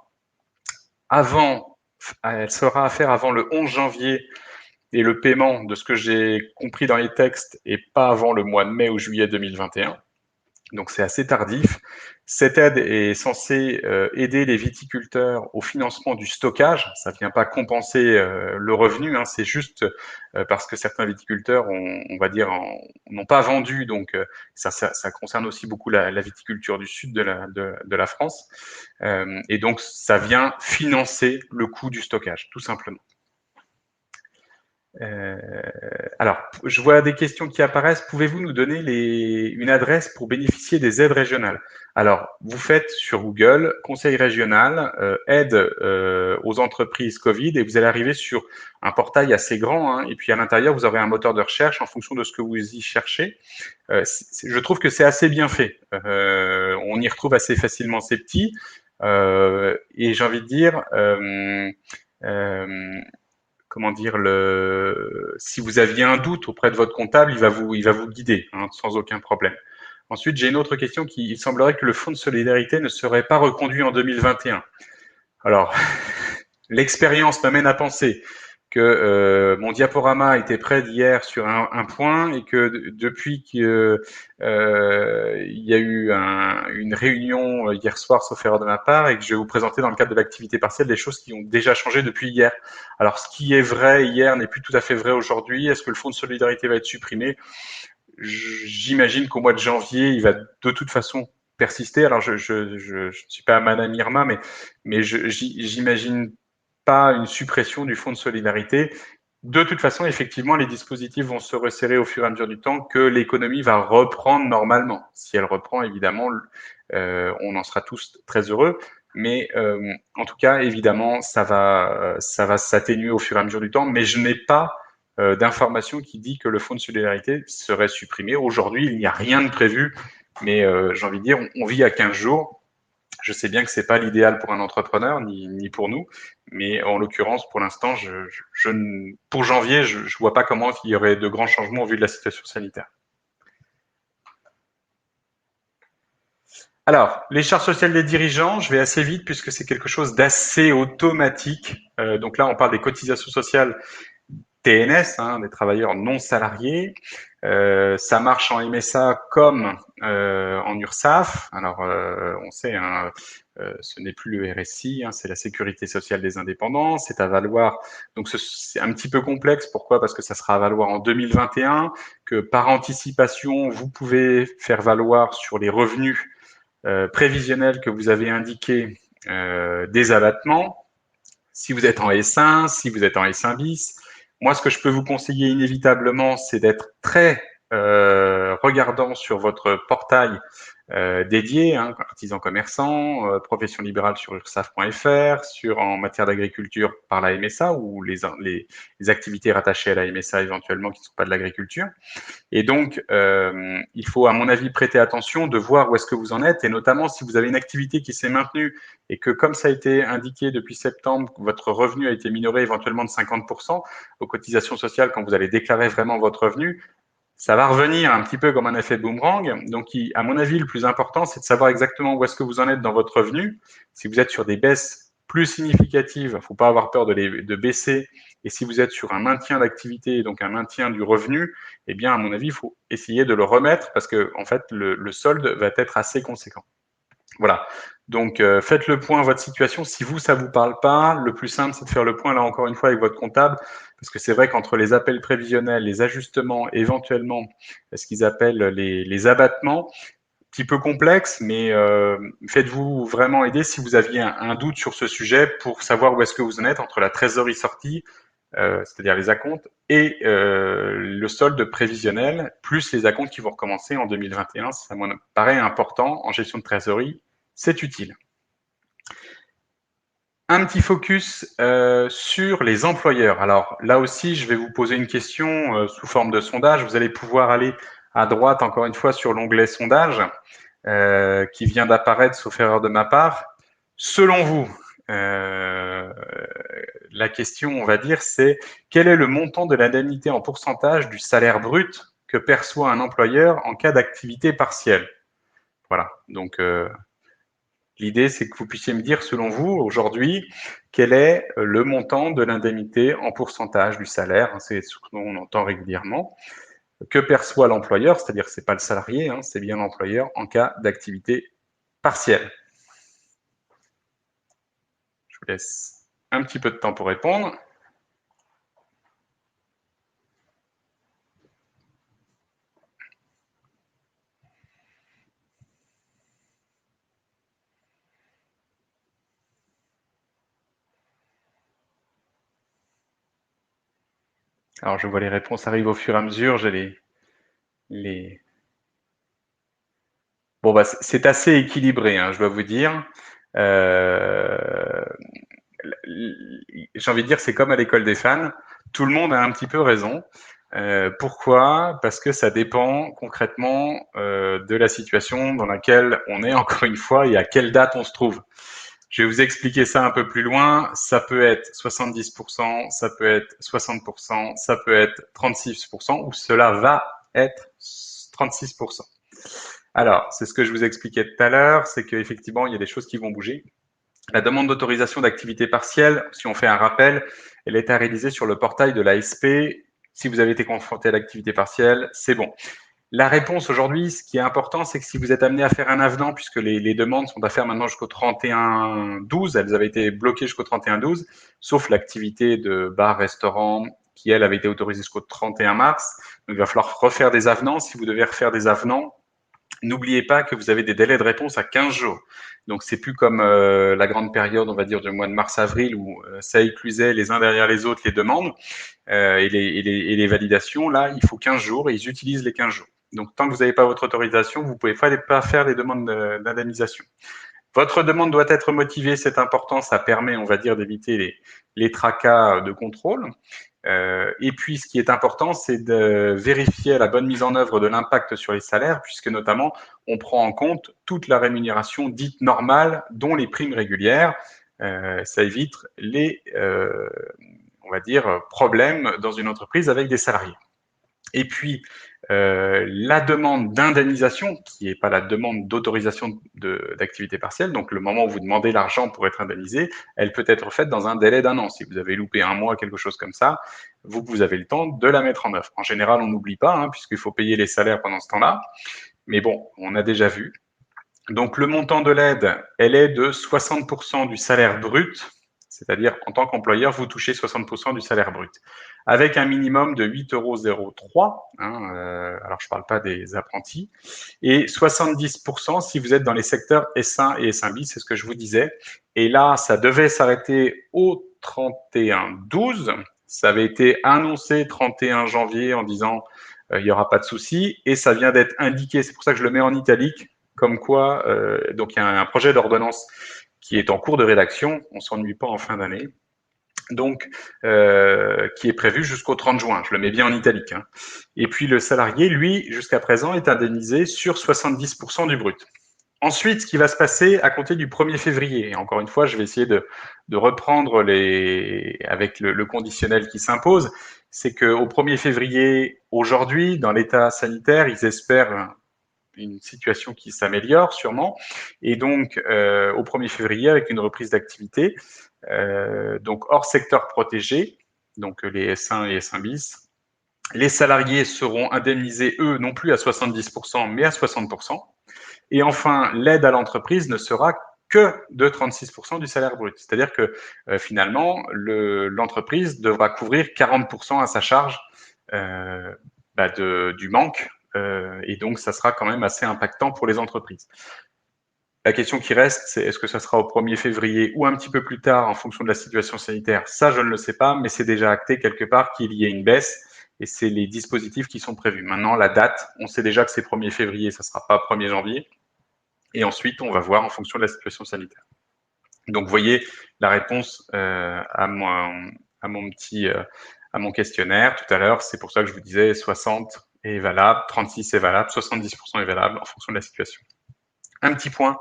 Elle sera à faire avant le 11 janvier et le paiement, de ce que j'ai compris dans les textes, et pas avant le mois de mai ou juillet 2021. Donc c'est assez tardif. Cette aide est censée aider les viticulteurs au financement du stockage. Ça ne vient pas compenser le revenu, hein, c'est juste parce que certains viticulteurs, on va dire, n'ont pas vendu. Donc ça concerne aussi beaucoup la viticulture du sud de la France. Et donc ça vient financer le coût du stockage, tout simplement. Euh, alors, je vois des questions qui apparaissent. Pouvez-vous nous donner une adresse pour bénéficier des aides régionales? Alors, vous faites sur Google Conseil régional, aide aux entreprises Covid, et vous allez arriver sur un portail assez grand, hein, et puis à l'intérieur, vous aurez un moteur de recherche en fonction de ce que vous y cherchez. Je trouve que c'est assez bien fait. On y retrouve assez facilement ces petits. Et j'ai envie de dire, euh, comment dire, si vous aviez un doute auprès de votre comptable, il va vous guider, hein, sans aucun problème. Ensuite, j'ai une autre question il semblerait que le fonds de solidarité ne serait pas reconduit en 2021. Alors, l'expérience m'amène à penser que mon diaporama était prêt d'hier sur un point et que depuis qu'il y a eu une réunion hier soir, sauf erreur de ma part, et que je vais vous présenter dans le cadre de l'activité partielle des choses qui ont déjà changé depuis hier. Alors, ce qui est vrai hier n'est plus tout à fait vrai aujourd'hui. Est-ce que le fonds de solidarité va être supprimé? J'imagine qu'au mois de janvier, il va de toute façon persister. Alors, je ne suis pas Madame Irma, mais j'imagine pas une suppression du fonds de solidarité. De toute façon, effectivement, les dispositifs vont se resserrer au fur et à mesure du temps que l'économie va reprendre normalement. Si elle reprend, évidemment, on en sera tous très heureux. Mais en tout cas, évidemment, ça va s'atténuer au fur et à mesure du temps. Mais je n'ai pas d'information qui dit que le fonds de solidarité serait supprimé. Aujourd'hui, il n'y a rien de prévu. Mais j'ai envie de dire, on vit à 15 jours. Je sais bien que c'est pas l'idéal pour un entrepreneur, ni pour nous, mais en l'occurrence, pour l'instant, pour janvier, je vois pas comment il y aurait de grands changements au vu de la situation sanitaire. Alors, les charges sociales des dirigeants, je vais assez vite puisque c'est quelque chose d'assez automatique. Donc là, on parle des cotisations sociales TNS, hein, des travailleurs non salariés. Ça marche en MSA comme en URSSAF. Alors, on sait, hein, ce n'est plus le RSI, hein, c'est la Sécurité sociale des indépendants. C'est à valoir. Donc, c'est un petit peu complexe. Pourquoi? Parce que ça sera à valoir en 2021. Que par anticipation, vous pouvez faire valoir sur les revenus prévisionnels que vous avez indiqués des abattements. Si vous êtes en S1, si vous êtes en S1 bis, moi, ce que je peux vous conseiller inévitablement, c'est d'être très regardant sur votre portail dédié, hein, artisans commerçants, profession libérale sur ursaf.fr, en matière d'agriculture par la MSA ou les activités rattachées à la MSA éventuellement qui ne sont pas de l'agriculture. Et donc, il faut, à mon avis, prêter attention de voir où est-ce que vous en êtes, et notamment si vous avez une activité qui s'est maintenue et que, comme ça a été indiqué depuis septembre, votre revenu a été minoré éventuellement de 50% aux cotisations sociales quand vous allez déclarer vraiment votre revenu, ça va revenir un petit peu comme un effet boomerang. Donc, à mon avis, le plus important, c'est de savoir exactement où est-ce que vous en êtes dans votre revenu. Si vous êtes sur des baisses plus significatives, il ne faut pas avoir peur de baisser. Et si vous êtes sur un maintien d'activité, donc un maintien du revenu, eh bien, à mon avis, il faut essayer de le remettre parce que, en fait, le solde va être assez conséquent. Voilà. Donc, faites le point à votre situation. Si vous, ça vous parle pas, le plus simple, c'est de faire le point, là, encore une fois, avec votre comptable. Parce que c'est vrai qu'entre les appels prévisionnels, les ajustements, éventuellement, ce qu'ils appellent les abattements, petit peu complexe, mais faites-vous vraiment aider si vous aviez un doute sur ce sujet pour savoir où est-ce que vous en êtes entre la trésorerie sortie, c'est-à-dire les acomptes, et le solde prévisionnel, plus les acomptes qui vont recommencer en 2021. Ça me paraît important en gestion de trésorerie, c'est utile. Un petit focus sur les employeurs. Alors là aussi, je vais vous poser une question sous forme de sondage. Vous allez pouvoir aller à droite, encore une fois, sur l'onglet sondage qui vient d'apparaître, sauf erreur de ma part. Selon vous, la question, on va dire, c'est quel est le montant de l'indemnité en pourcentage du salaire brut que perçoit un employeur en cas d'activité partielle? Voilà, donc l'idée, c'est que vous puissiez me dire, selon vous, aujourd'hui, quel est le montant de l'indemnité en pourcentage du salaire? C'est ce qu'on entend régulièrement. que perçoit l'employeur, c'est-à-dire que ce n'est pas le salarié, hein, c'est bien l'employeur, en cas d'activité partielle. Je vous laisse un petit peu de temps pour répondre. Alors, je vois les réponses arrivent au fur et à mesure. J'ai les... Bon, bah, c'est assez équilibré, hein, je dois vous dire. J'ai envie de dire, c'est comme à l'école des fans. Tout le monde a un petit peu raison. Pourquoi? Parce que ça dépend concrètement de la situation dans laquelle on est, encore une fois, et à quelle date on se trouve. Je vais vous expliquer ça un peu plus loin. Ça peut être 70%, ça peut être 60%, ça peut être 36%, ou cela va être 36%. Alors, c'est ce que je vous expliquais tout à l'heure, c'est qu'effectivement, il y a des choses qui vont bouger. La demande d'autorisation d'activité partielle, si on fait un rappel, elle est à réaliser sur le portail de l'ASP. Si vous avez été confronté à l'activité partielle, c'est bon. La réponse aujourd'hui, ce qui est important, c'est que si vous êtes amené à faire un avenant, puisque les demandes sont à faire maintenant jusqu'au 31/12, elles avaient été bloquées jusqu'au 31/12, sauf l'activité de bar, restaurant, qui elle avait été autorisée jusqu'au 31 mars. Donc il va falloir refaire des avenants. Si vous devez refaire des avenants, n'oubliez pas que vous avez des délais de réponse à 15 jours. Donc c'est plus comme la grande période, on va dire, du mois de mars-avril où ça éclusait les uns derrière les autres les demandes et les validations. Là, il faut 15 jours et ils utilisent les 15 jours. Donc tant que vous n'avez pas votre autorisation, vous ne pouvez pas faire les demandes d'indemnisation. Votre demande doit être motivée, c'est important, ça permet, on va dire, d'éviter les tracas de contrôle. Et puis, ce qui est important, c'est de vérifier la bonne mise en œuvre de l'impact sur les salaires, puisque notamment, on prend en compte toute la rémunération dite normale, dont les primes régulières. Ça évite on va dire, problèmes dans une entreprise avec des salariés. Et puis, la demande d'indemnisation, qui n'est pas la demande d'autorisation d'activité partielle, donc le moment où vous demandez l'argent pour être indemnisé, elle peut être faite dans un délai d'1 an. Si vous avez loupé un mois, quelque chose comme ça, vous avez le temps de la mettre en œuvre. En général, on n'oublie pas, hein, puisqu'il faut payer les salaires pendant ce temps-là. Mais bon, on a déjà vu. Donc le montant de l'aide, elle est de 60% du salaire brut, c'est-à-dire en tant qu'employeur, vous touchez 60% du salaire brut, avec un minimum de 8,03 €, hein, alors je ne parle pas des apprentis, et 70% si vous êtes dans les secteurs S1 et S1 bis, c'est ce que je vous disais. Et là, ça devait s'arrêter au 31/12, ça avait été annoncé 31 janvier en disant il n'y aura pas de souci, et ça vient d'être indiqué, c'est pour ça que je le mets en italique, comme quoi, donc il y a un projet d'ordonnance qui est en cours de rédaction, on s'ennuie pas en fin d'année, donc qui est prévu jusqu'au 30 juin, je le mets bien en italique. Hein. Et puis le salarié, lui, jusqu'à présent, est indemnisé sur 70% du brut. Ensuite, ce qui va se passer à compter du 1er février, et encore une fois, je vais essayer de reprendre avec le conditionnel qui s'impose, c'est qu'au 1er février, aujourd'hui, dans l'état sanitaire, ils espèrent une situation qui s'améliore sûrement, et donc au 1er février, avec une reprise d'activité, donc hors secteur protégé, donc les S1 et S1 bis, les salariés seront indemnisés, eux, non plus à 70%, mais à 60%. Et enfin, l'aide à l'entreprise ne sera que de 36% du salaire brut. C'est-à-dire que finalement, l'entreprise devra couvrir 40% à sa charge du manque. Et donc, ça sera quand même assez impactant pour les entreprises. La question qui reste, c'est est-ce que ça sera au 1er février ou un petit peu plus tard en fonction de la situation sanitaire? Ça, je ne le sais pas, mais c'est déjà acté quelque part qu'il y ait une baisse et c'est les dispositifs qui sont prévus. Maintenant, la date, on sait déjà que c'est 1er février, ça ne sera pas 1er janvier. Et ensuite, on va voir en fonction de la situation sanitaire. Donc, vous voyez la réponse à mon questionnaire tout à l'heure. C'est pour ça que je vous disais 60 est valable, 36 est valable, 70% est valable en fonction de la situation. Un petit point,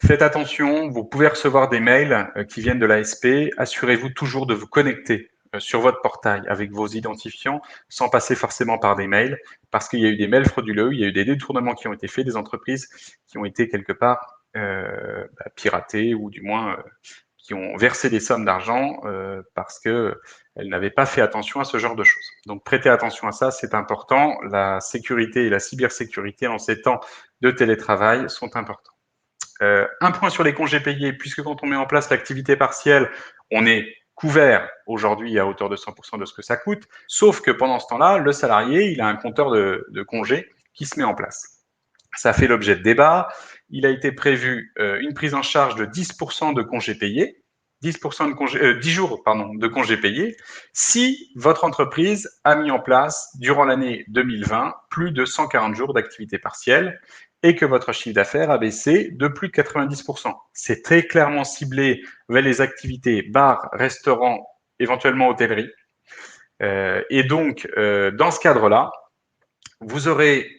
faites attention, vous pouvez recevoir des mails qui viennent de l'ASP. Assurez-vous toujours de vous connecter sur votre portail avec vos identifiants sans passer forcément par des mails parce qu'il y a eu des mails frauduleux, il y a eu des détournements qui ont été faits, des entreprises qui ont été quelque part piratées ou du moins qui ont versé des sommes d'argent parce que elle n'avait pas fait attention à ce genre de choses. Donc prêtez attention à ça, c'est important. La sécurité et la cybersécurité en ces temps de télétravail sont importants. Un point sur les congés payés, puisque quand on met en place l'activité partielle, on est couvert aujourd'hui à hauteur de 100% de ce que ça coûte, sauf que pendant ce temps-là, le salarié, il a un compteur de congés qui se met en place. Ça fait l'objet de débats. Il a été prévu une prise en charge de 10% de congés payés, 10%, 10 jours pardon, de congés payés, si votre entreprise a mis en place, durant l'année 2020, plus de 140 jours d'activité partielle et que votre chiffre d'affaires a baissé de plus de 90%. C'est très clairement ciblé vers les activités bars, restaurants, éventuellement hôtellerie. Et donc, dans ce cadre-là, vous aurez,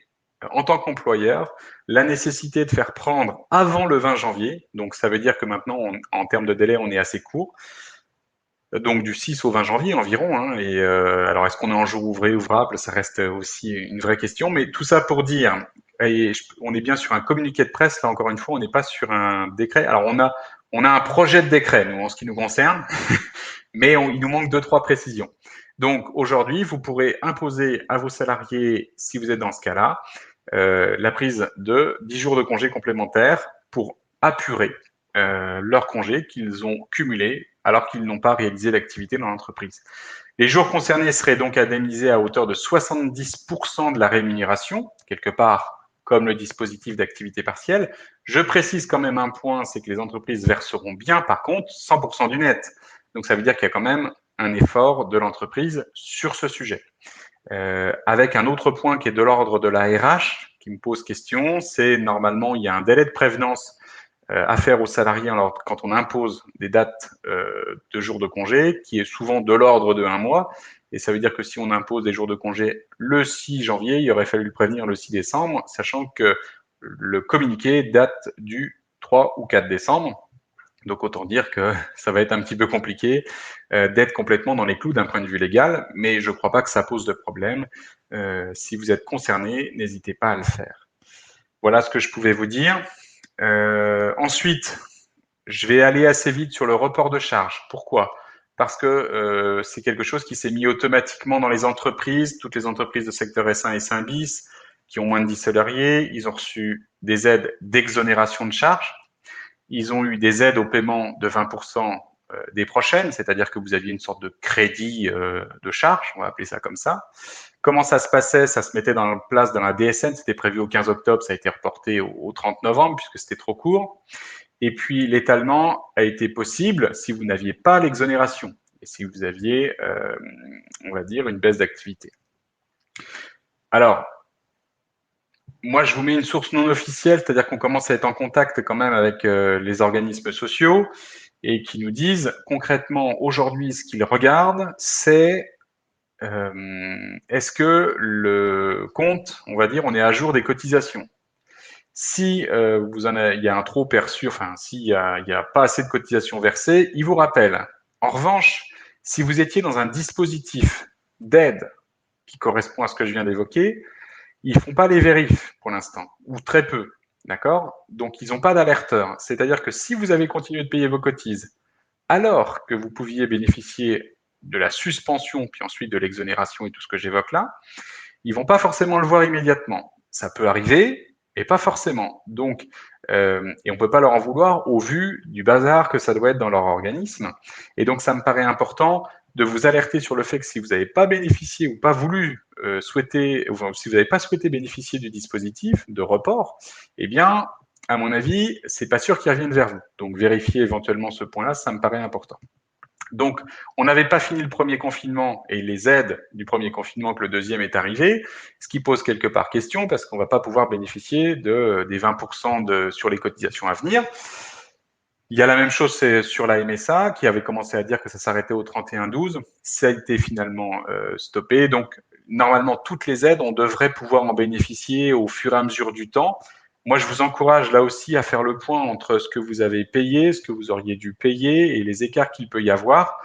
en tant qu'employeur, la nécessité de faire prendre avant le 20 janvier. Donc, ça veut dire que maintenant, en termes de délai, on est assez court. Donc, du 6 au 20 janvier environ. Hein, et alors, est-ce qu'on est en jour ouvré, ouvrable? Ça reste aussi une vraie question. Mais tout ça pour dire, et on est bien sur un communiqué de presse, là, encore une fois, on n'est pas sur un décret. Alors, on a un projet de décret, nous, en ce qui nous concerne, mais il nous manque 2-3 précisions. Donc, aujourd'hui, vous pourrez imposer à vos salariés, si vous êtes dans ce cas-là, la prise de 10 jours de congés complémentaires pour apurer leurs congés qu'ils ont cumulés alors qu'ils n'ont pas réalisé l'activité dans l'entreprise. Les jours concernés seraient donc indemnisés à hauteur de 70% de la rémunération, quelque part comme le dispositif d'activité partielle. Je précise quand même un point, c'est que les entreprises verseront bien, par contre, 100% du net. Donc ça veut dire qu'il y a quand même un effort de l'entreprise sur ce sujet. Avec un autre point qui est de l'ordre de la RH, qui me pose question, c'est normalement, il y a un délai de prévenance à faire aux salariés alors, quand on impose des dates de jours de congé, qui est souvent de l'ordre de 1 mois. Et ça veut dire que si on impose des jours de congé le 6 janvier, il aurait fallu le prévenir le 6 décembre, sachant que le communiqué date du 3 ou 4 décembre. Donc autant dire que ça va être un petit peu compliqué d'être complètement dans les clous d'un point de vue légal, mais je ne crois pas que ça pose de problème. Si vous êtes concerné, n'hésitez pas à le faire. Voilà ce que je pouvais vous dire. Ensuite, je vais aller assez vite sur le report de charges. Pourquoi? Parce que c'est quelque chose qui s'est mis automatiquement dans les entreprises, toutes les entreprises de secteur S1 et S1 bis, qui ont moins de 10 salariés, ils ont reçu des aides d'exonération de charges. Ils ont eu des aides au paiement de 20% des prochaines, c'est-à-dire que vous aviez une sorte de crédit de charge, on va appeler ça comme ça. Comment ça se passait? Ça se mettait en place dans la DSN, c'était prévu au 15 octobre, ça a été reporté au 30 novembre puisque c'était trop court. Et puis l'étalement a été possible si vous n'aviez pas l'exonération et si vous aviez, on va dire, une baisse d'activité. Alors, moi, je vous mets une source non officielle, c'est-à-dire qu'on commence à être en contact quand même avec les organismes sociaux et qui nous disent concrètement aujourd'hui ce qu'ils regardent, c'est est-ce que le compte, on va dire, on est à jour des cotisations. Si il y a un trop perçu, enfin, s'il y a pas assez de cotisations versées, il vous rappelle. En revanche, si vous étiez dans un dispositif d'aide qui correspond à ce que je viens d'évoquer, ils font pas les vérifs pour l'instant, ou très peu, d'accord? Donc, ils n'ont pas d'alerteur. C'est-à-dire que si vous avez continué de payer vos cotises, alors que vous pouviez bénéficier de la suspension, puis ensuite de l'exonération et tout ce que j'évoque là, ils vont pas forcément le voir immédiatement. Ça peut arriver, et pas forcément. Donc, et on peut pas leur en vouloir au vu du bazar que ça doit être dans leur organisme. Et donc, ça me paraît important de vous alerter sur le fait que si vous n'avez pas bénéficié ou pas voulu souhaiter, ou si vous n'avez pas souhaité bénéficier du dispositif de report, eh bien, à mon avis, c'est pas sûr qu'ils reviennent vers vous. Donc, vérifiez éventuellement ce point-là, ça me paraît important. Donc, on n'avait pas fini le premier confinement et les aides du premier confinement que le deuxième est arrivé, ce qui pose quelque part question parce qu'on ne va pas pouvoir bénéficier des 20% sur les cotisations à venir. Il y a la même chose sur la MSA qui avait commencé à dire que ça s'arrêtait au 31-12. Ça a été finalement stoppé. Donc, normalement, toutes les aides, on devrait pouvoir en bénéficier au fur et à mesure du temps. Moi, je vous encourage là aussi à faire le point entre ce que vous avez payé, ce que vous auriez dû payer et les écarts qu'il peut y avoir.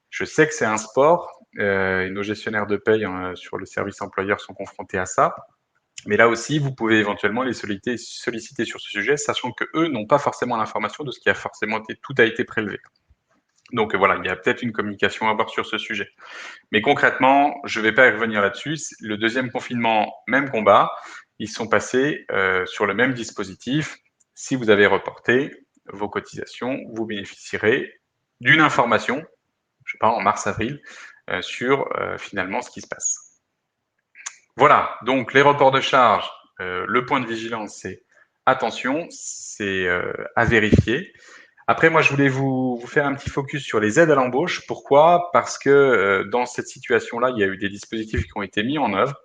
Je sais que c'est un sport et nos gestionnaires de paye sur le service employeur sont confrontés à ça. Mais là aussi, vous pouvez éventuellement les solliciter sur ce sujet, sachant que eux n'ont pas forcément l'information de ce qui a forcément été, tout a été prélevé. Donc voilà, il y a peut-être une communication à avoir sur ce sujet. Mais concrètement, je ne vais pas y revenir là-dessus. Le deuxième confinement, même combat. Ils sont passés sur le même dispositif. Si vous avez reporté vos cotisations, vous bénéficierez d'une information, je sais pas, en mars-avril, sur finalement ce qui se passe. Voilà, donc les reports de charges, le point de vigilance, c'est attention, c'est à vérifier. Après, moi, je voulais vous faire un petit focus sur les aides à l'embauche. Pourquoi? Parce que dans cette situation-là, il y a eu des dispositifs qui ont été mis en œuvre,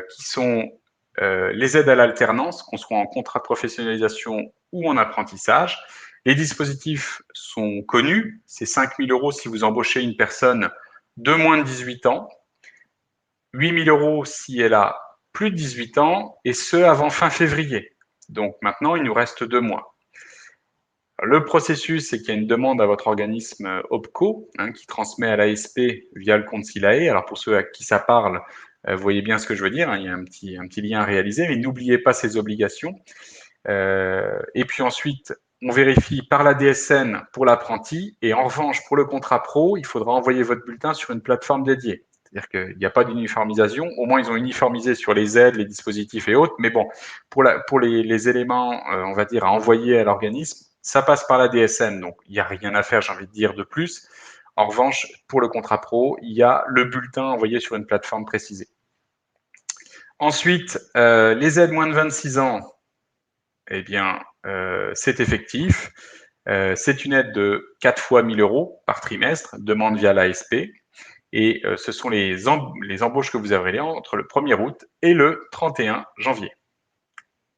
qui sont les aides à l'alternance, qu'on soit en contrat de professionnalisation ou en apprentissage. Les dispositifs sont connus, c'est 5 000 euros si vous embauchez une personne de moins de 18 ans, 8 000 euros si elle a plus de 18 ans, et ce avant fin février. Donc maintenant, il nous reste 2 mois. Le processus, c'est qu'il y a une demande à votre organisme OPCO, qui transmet à l'ASP via le compte SILAE. Alors pour ceux à qui ça parle, vous voyez bien ce que je veux dire, il y a un petit lien à réaliser, mais n'oubliez pas ces obligations. Et puis ensuite, on vérifie par la DSN pour l'apprenti, et en revanche, pour le contrat pro, il faudra envoyer votre bulletin sur une plateforme dédiée. C'est-à-dire qu'il n'y a pas d'uniformisation. Au moins, ils ont uniformisé sur les aides, les dispositifs et autres. Mais bon, pour les éléments, on va dire, à envoyer à l'organisme, ça passe par la DSN. Donc, il n'y a rien à faire, j'ai envie de dire, de plus. En revanche, pour le contrat pro, il y a le bulletin envoyé sur une plateforme précisée. Ensuite, les aides moins de 26 ans, eh bien, c'est effectif. C'est une aide de 4 fois 1 000 euros par trimestre, demande via l'ASP. Et ce sont les embauches que vous aurez entre le 1er août et le 31 janvier.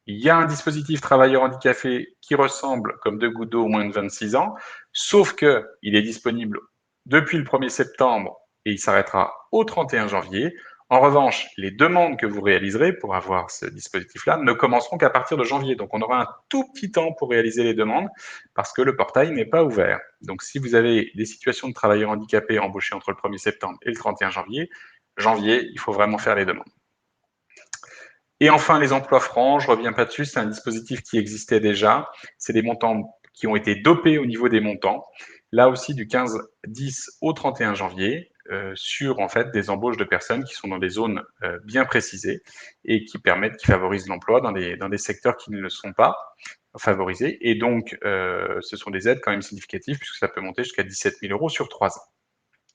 Il y a un dispositif travailleur handicapé qui ressemble comme deux gouttes d'eau aux moins de 26 ans, sauf qu'il est disponible depuis le 1er septembre et il s'arrêtera au 31 janvier. En revanche, les demandes que vous réaliserez pour avoir ce dispositif-là ne commenceront qu'à partir de janvier. Donc, on aura un tout petit temps pour réaliser les demandes parce que le portail n'est pas ouvert. Donc, si vous avez des situations de travailleurs handicapés embauchés entre le 1er septembre et le 31 janvier, il faut vraiment faire les demandes. Et enfin, les emplois francs, je ne reviens pas dessus, c'est un dispositif qui existait déjà. C'est des montants qui ont été dopés au niveau des montants. Là aussi, du 15-10 au 31 janvier, sur en fait des embauches de personnes qui sont dans des zones bien précisées et qui favorisent l'emploi dans des secteurs qui ne le sont pas favorisés. Et donc, ce sont des aides quand même significatives puisque ça peut monter jusqu'à 17 000 euros sur 3 ans.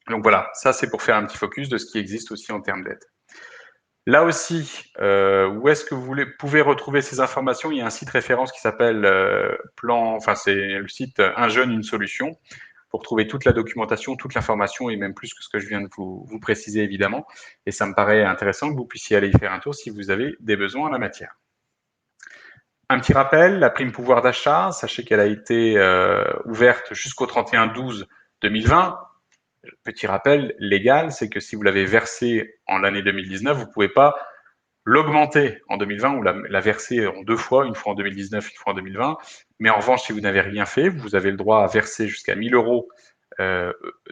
Donc voilà, ça c'est pour faire un petit focus de ce qui existe aussi en termes d'aide. Là aussi, où est-ce que vous pouvez retrouver ces informations? Il y a un site référence qui s'appelle c'est le site Un jeune, une solution, pour trouver toute la documentation, toute l'information et même plus que ce que je viens de vous préciser évidemment. Et ça me paraît intéressant que vous puissiez aller y faire un tour si vous avez des besoins en la matière. Un petit rappel, la prime pouvoir d'achat, sachez qu'elle a été ouverte jusqu'au 31/12/2020. Petit rappel légal, c'est que si vous l'avez versé en l'année 2019, vous ne pouvez pas l'augmenter en 2020 ou la verser en 2 fois, une fois en 2019, une fois en 2020. Mais en revanche, si vous n'avez rien fait, vous avez le droit à verser jusqu'à 1 000 euros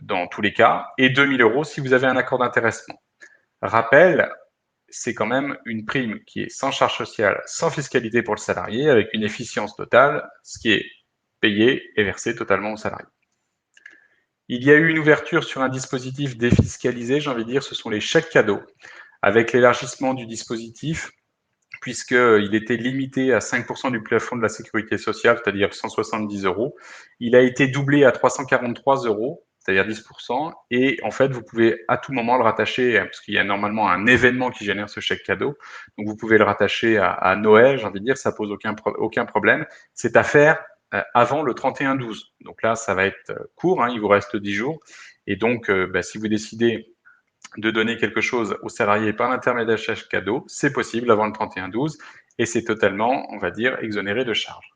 dans tous les cas et 2 000 euros si vous avez un accord d'intéressement. Rappel, c'est quand même une prime qui est sans charge sociale, sans fiscalité pour le salarié, avec une efficience totale, ce qui est payé et versé totalement au salarié. Il y a eu une ouverture sur un dispositif défiscalisé, j'ai envie de dire, ce sont les chèques cadeaux, avec l'élargissement du dispositif, puisqu'il était limité à 5% du plafond de la sécurité sociale, c'est-à-dire 170 euros. Il a été doublé à 343 euros, c'est-à-dire 10%, et en fait, vous pouvez à tout moment le rattacher, parce qu'il y a normalement un événement qui génère ce chèque cadeau, donc vous pouvez le rattacher à Noël, j'ai envie de dire, ça pose aucun problème. C'est à faire avant le 31/12. Donc là, ça va être court, il vous reste 10 jours, et donc si vous décidez de donner quelque chose aux salariés par l'intermédiaire de chèque cadeau, c'est possible avant le 31/12 et c'est totalement, on va dire, exonéré de charges.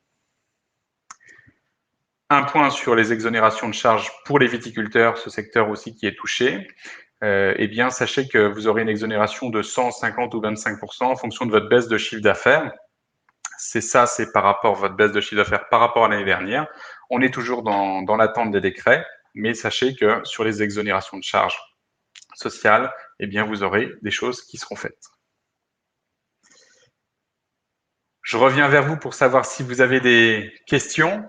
Un point sur les exonérations de charges pour les viticulteurs, ce secteur aussi qui est touché. Eh bien, sachez que vous aurez une exonération de 150 ou 25% en fonction de votre baisse de chiffre d'affaires. C'est par rapport à votre baisse de chiffre d'affaires par rapport à l'année dernière. On est toujours dans l'attente des décrets, mais sachez que sur les exonérations de charges sociales, eh bien, vous aurez des choses qui seront faites. Je reviens vers vous pour savoir si vous avez des questions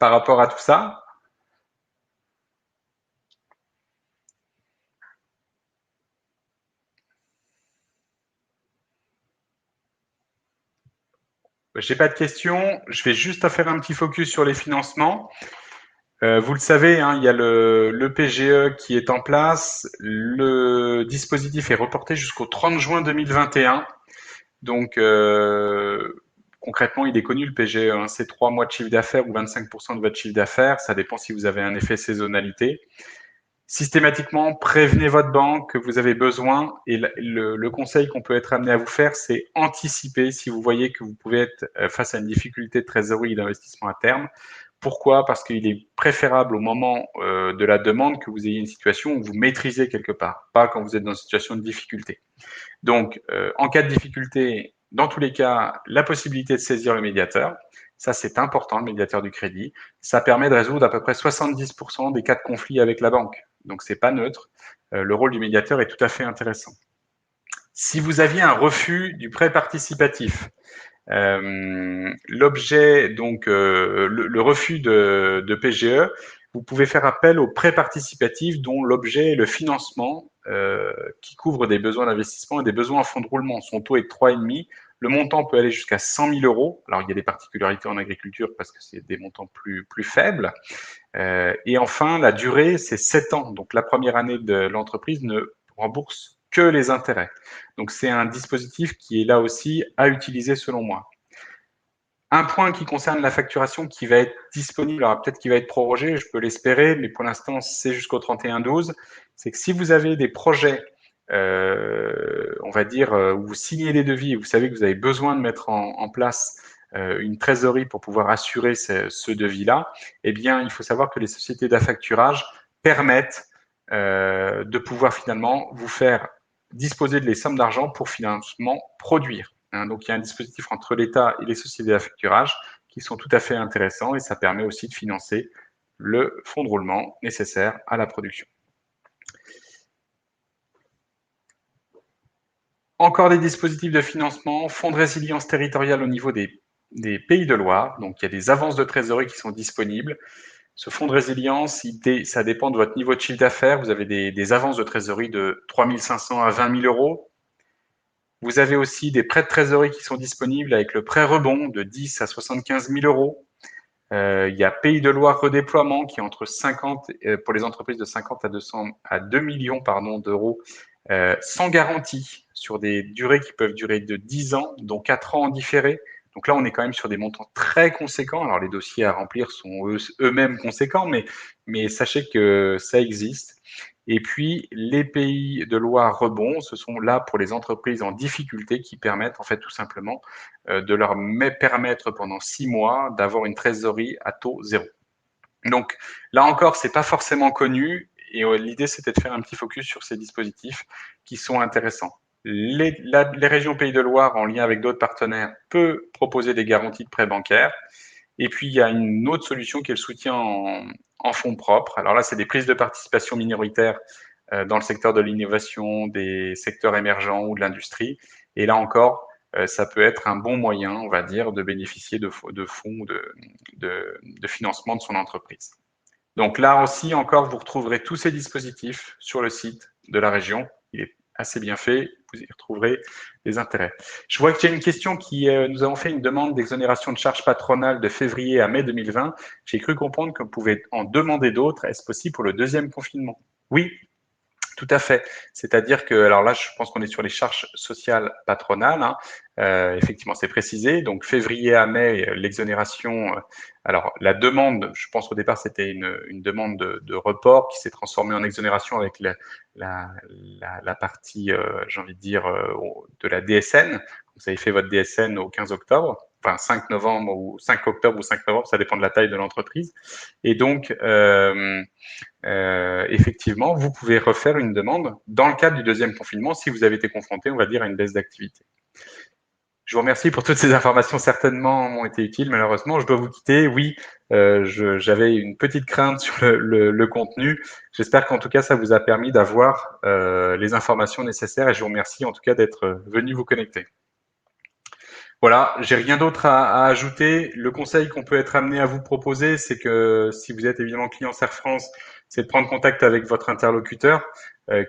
par rapport à tout ça. J'ai pas de questions. Je vais juste faire un petit focus sur les financements. Vous le savez, hein, il y a le PGE qui est en place. Le dispositif est reporté jusqu'au 30 juin 2021. Donc, concrètement, il est connu le PGE, hein, c'est 3 mois de chiffre d'affaires ou 25% de votre chiffre d'affaires. Ça dépend si vous avez un effet saisonnalité. Systématiquement, prévenez votre banque que vous avez besoin et le conseil qu'on peut être amené à vous faire, c'est anticiper si vous voyez que vous pouvez être face à une difficulté de trésorerie et d'investissement à terme. Pourquoi? Parce qu'il est préférable au moment de la demande que vous ayez une situation où vous maîtrisez quelque part, pas quand vous êtes dans une situation de difficulté. Donc, en cas de difficulté, dans tous les cas, la possibilité de saisir le médiateur, ça c'est important, le médiateur du crédit, ça permet de résoudre à peu près 70% des cas de conflit avec la banque. Donc c'est pas neutre. Le rôle du médiateur est tout à fait intéressant. Si vous aviez un refus du prêt participatif, l'objet, donc le refus de PGE, vous pouvez faire appel au prêt participatif dont l'objet est le financement qui couvre des besoins d'investissement et des besoins en fonds de roulement. Son taux est de 3,5. Le montant peut aller jusqu'à 100 000 euros. Alors, il y a des particularités en agriculture parce que c'est des montants plus faibles. Et enfin, la durée, c'est 7 ans. Donc, la première année de l'entreprise ne rembourse que les intérêts. Donc, c'est un dispositif qui est là aussi à utiliser selon moi. Un point qui concerne la facturation qui va être disponible, alors peut-être qu'il va être prorogé, je peux l'espérer, mais pour l'instant, c'est jusqu'au 31/12. C'est que si vous avez des projets, on va dire, où vous signez des devis et vous savez que vous avez besoin de mettre en place une trésorerie pour pouvoir assurer ce devis-là, eh bien, il faut savoir que les sociétés d'affacturage permettent de pouvoir finalement vous faire disposer de les sommes d'argent pour finalement produire. Hein. Donc, il y a un dispositif entre l'État et les sociétés d'affacturage qui sont tout à fait intéressants et ça permet aussi de financer le fonds de roulement nécessaire à la production. Encore des dispositifs de financement, fonds de résilience territoriale au niveau des Pays de Loire. Donc, il y a des avances de trésorerie qui sont disponibles. Ce fonds de résilience, ça dépend de votre niveau de chiffre d'affaires. Vous avez des avances de trésorerie de 3 500 à 20 000 euros. Vous avez aussi des prêts de trésorerie qui sont disponibles avec le prêt rebond de 10 à 75 000 euros. Il y a Pays de Loire redéploiement qui est entre 50 pour les entreprises de 50 à 200 à 2 millions d'euros sans garantie sur des durées qui peuvent durer de 10 ans, dont 4 ans en différé. Donc là, on est quand même sur des montants très conséquents. Alors les dossiers à remplir sont eux-mêmes conséquents, mais sachez que ça existe. Et puis, les pays de Loire rebond, ce sont là pour les entreprises en difficulté qui permettent en fait tout simplement de leur permettre pendant 6 mois d'avoir une trésorerie à taux zéro. Donc là encore, c'est pas forcément connu et l'idée c'était de faire un petit focus sur ces dispositifs qui sont intéressants. Les régions Pays de Loire, en lien avec d'autres partenaires, peut proposer des garanties de prêts bancaires. Et puis, il y a une autre solution qui est le soutien en fonds propres. Alors là, c'est des prises de participation minoritaires dans le secteur de l'innovation, des secteurs émergents ou de l'industrie. Et là encore, ça peut être un bon moyen, on va dire, de bénéficier de fonds de financement de son entreprise. Donc là aussi, encore, vous retrouverez tous ces dispositifs sur le site de la région. Il est assez bien fait, vous y retrouverez les intérêts. Je vois qu'il y a une question qui, nous avons fait une demande d'exonération de charges patronales de février à mai 2020. J'ai cru comprendre qu'on pouvait en demander d'autres. Est-ce possible pour le deuxième confinement? Oui, tout à fait. C'est-à-dire que, alors là, je pense qu'on est sur les charges sociales patronales. Hein. Effectivement, c'est précisé. Donc, février à mai, l'exonération. Alors, la demande, je pense qu'au départ, c'était une demande de report qui s'est transformée en exonération avec la partie, j'ai envie de dire, de la DSN. Vous avez fait votre DSN au 15 octobre, enfin 5 novembre ou 5 octobre ou 5 novembre, ça dépend de la taille de l'entreprise. Et donc, effectivement, vous pouvez refaire une demande dans le cadre du deuxième confinement si vous avez été confronté, on va dire, à une baisse d'activité. Je vous remercie pour toutes ces informations, certainement m'ont été utiles. Malheureusement, je dois vous quitter. Oui, j'avais une petite crainte sur le contenu. J'espère qu'en tout cas, ça vous a permis d'avoir les informations nécessaires et je vous remercie en tout cas d'être venu vous connecter. Voilà, j'ai rien d'autre à ajouter. Le conseil qu'on peut être amené à vous proposer, c'est que si vous êtes évidemment client Serre France, c'est de prendre contact avec votre interlocuteur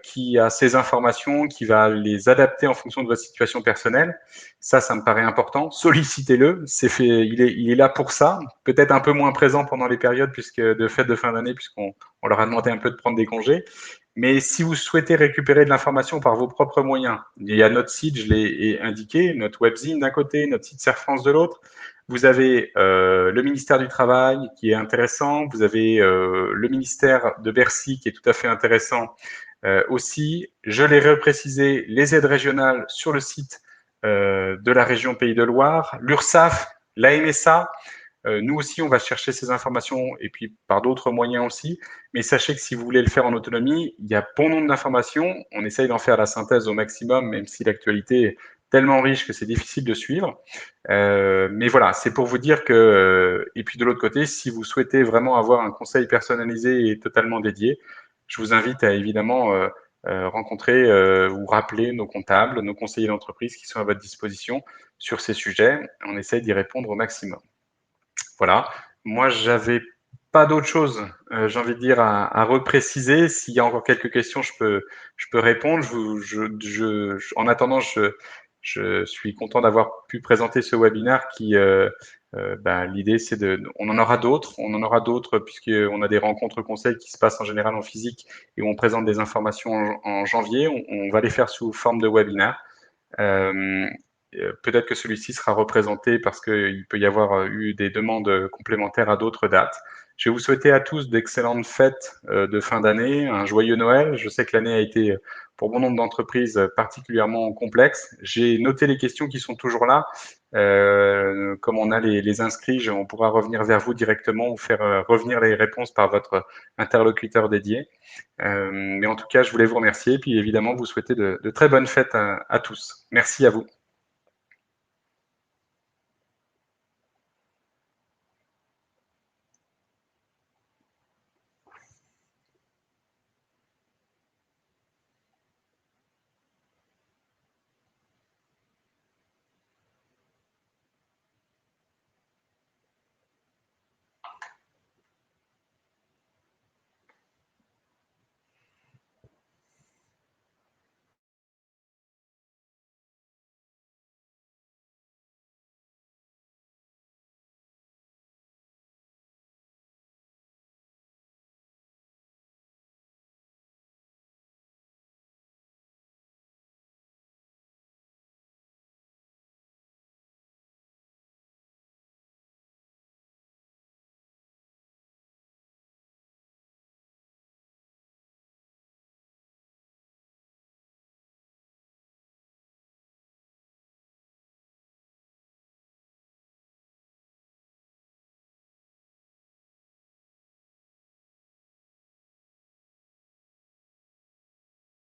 qui a ces informations, qui va les adapter en fonction de votre situation personnelle. Ça me paraît important. Sollicitez-le, c'est fait, il est là pour ça. Peut-être un peu moins présent pendant les périodes de fête de fin d'année, puisqu'on leur a demandé un peu de prendre des congés. Mais si vous souhaitez récupérer de l'information par vos propres moyens, il y a notre site, je l'ai indiqué, notre webzine d'un côté, notre site Serre France de l'autre. Vous avez le ministère du Travail qui est intéressant, vous avez le ministère de Bercy qui est tout à fait intéressant aussi. Je l'ai reprécisé, les aides régionales sur le site de la région Pays de Loire, l'URSSAF, la MSA. Nous aussi, on va chercher ces informations et puis par d'autres moyens aussi. Mais sachez que si vous voulez le faire en autonomie, il y a bon nombre d'informations. On essaye d'en faire la synthèse au maximum, même si l'actualité est tellement riche que c'est difficile de suivre. Mais voilà, c'est pour vous dire que, et puis de l'autre côté, si vous souhaitez vraiment avoir un conseil personnalisé et totalement dédié, je vous invite à évidemment rencontrer ou rappeler nos comptables, nos conseillers d'entreprise qui sont à votre disposition sur ces sujets. On essaye d'y répondre au maximum. Voilà. Moi, j'avais pas d'autre chose, j'ai envie de dire, à repréciser. S'il y a encore quelques questions, je peux répondre. En attendant, je suis content d'avoir pu présenter ce webinaire qui, l'idée, c'est on en aura d'autres. On en aura d'autres puisqu'on a des rencontres conseils qui se passent en général en physique et où on présente des informations en janvier. On va les faire sous forme de webinaire. Peut-être que celui-ci sera représenté parce qu'il peut y avoir eu des demandes complémentaires à d'autres dates. Je vais vous souhaiter à tous d'excellentes fêtes de fin d'année, un joyeux Noël. Je sais que l'année a été, pour bon nombre d'entreprises, particulièrement complexe. J'ai noté les questions qui sont toujours là. Comme on a les inscrits, on pourra revenir vers vous directement ou faire revenir les réponses par votre interlocuteur dédié. Mais en tout cas, je voulais vous remercier et puis évidemment vous souhaiter de très bonnes fêtes à tous. Merci à vous.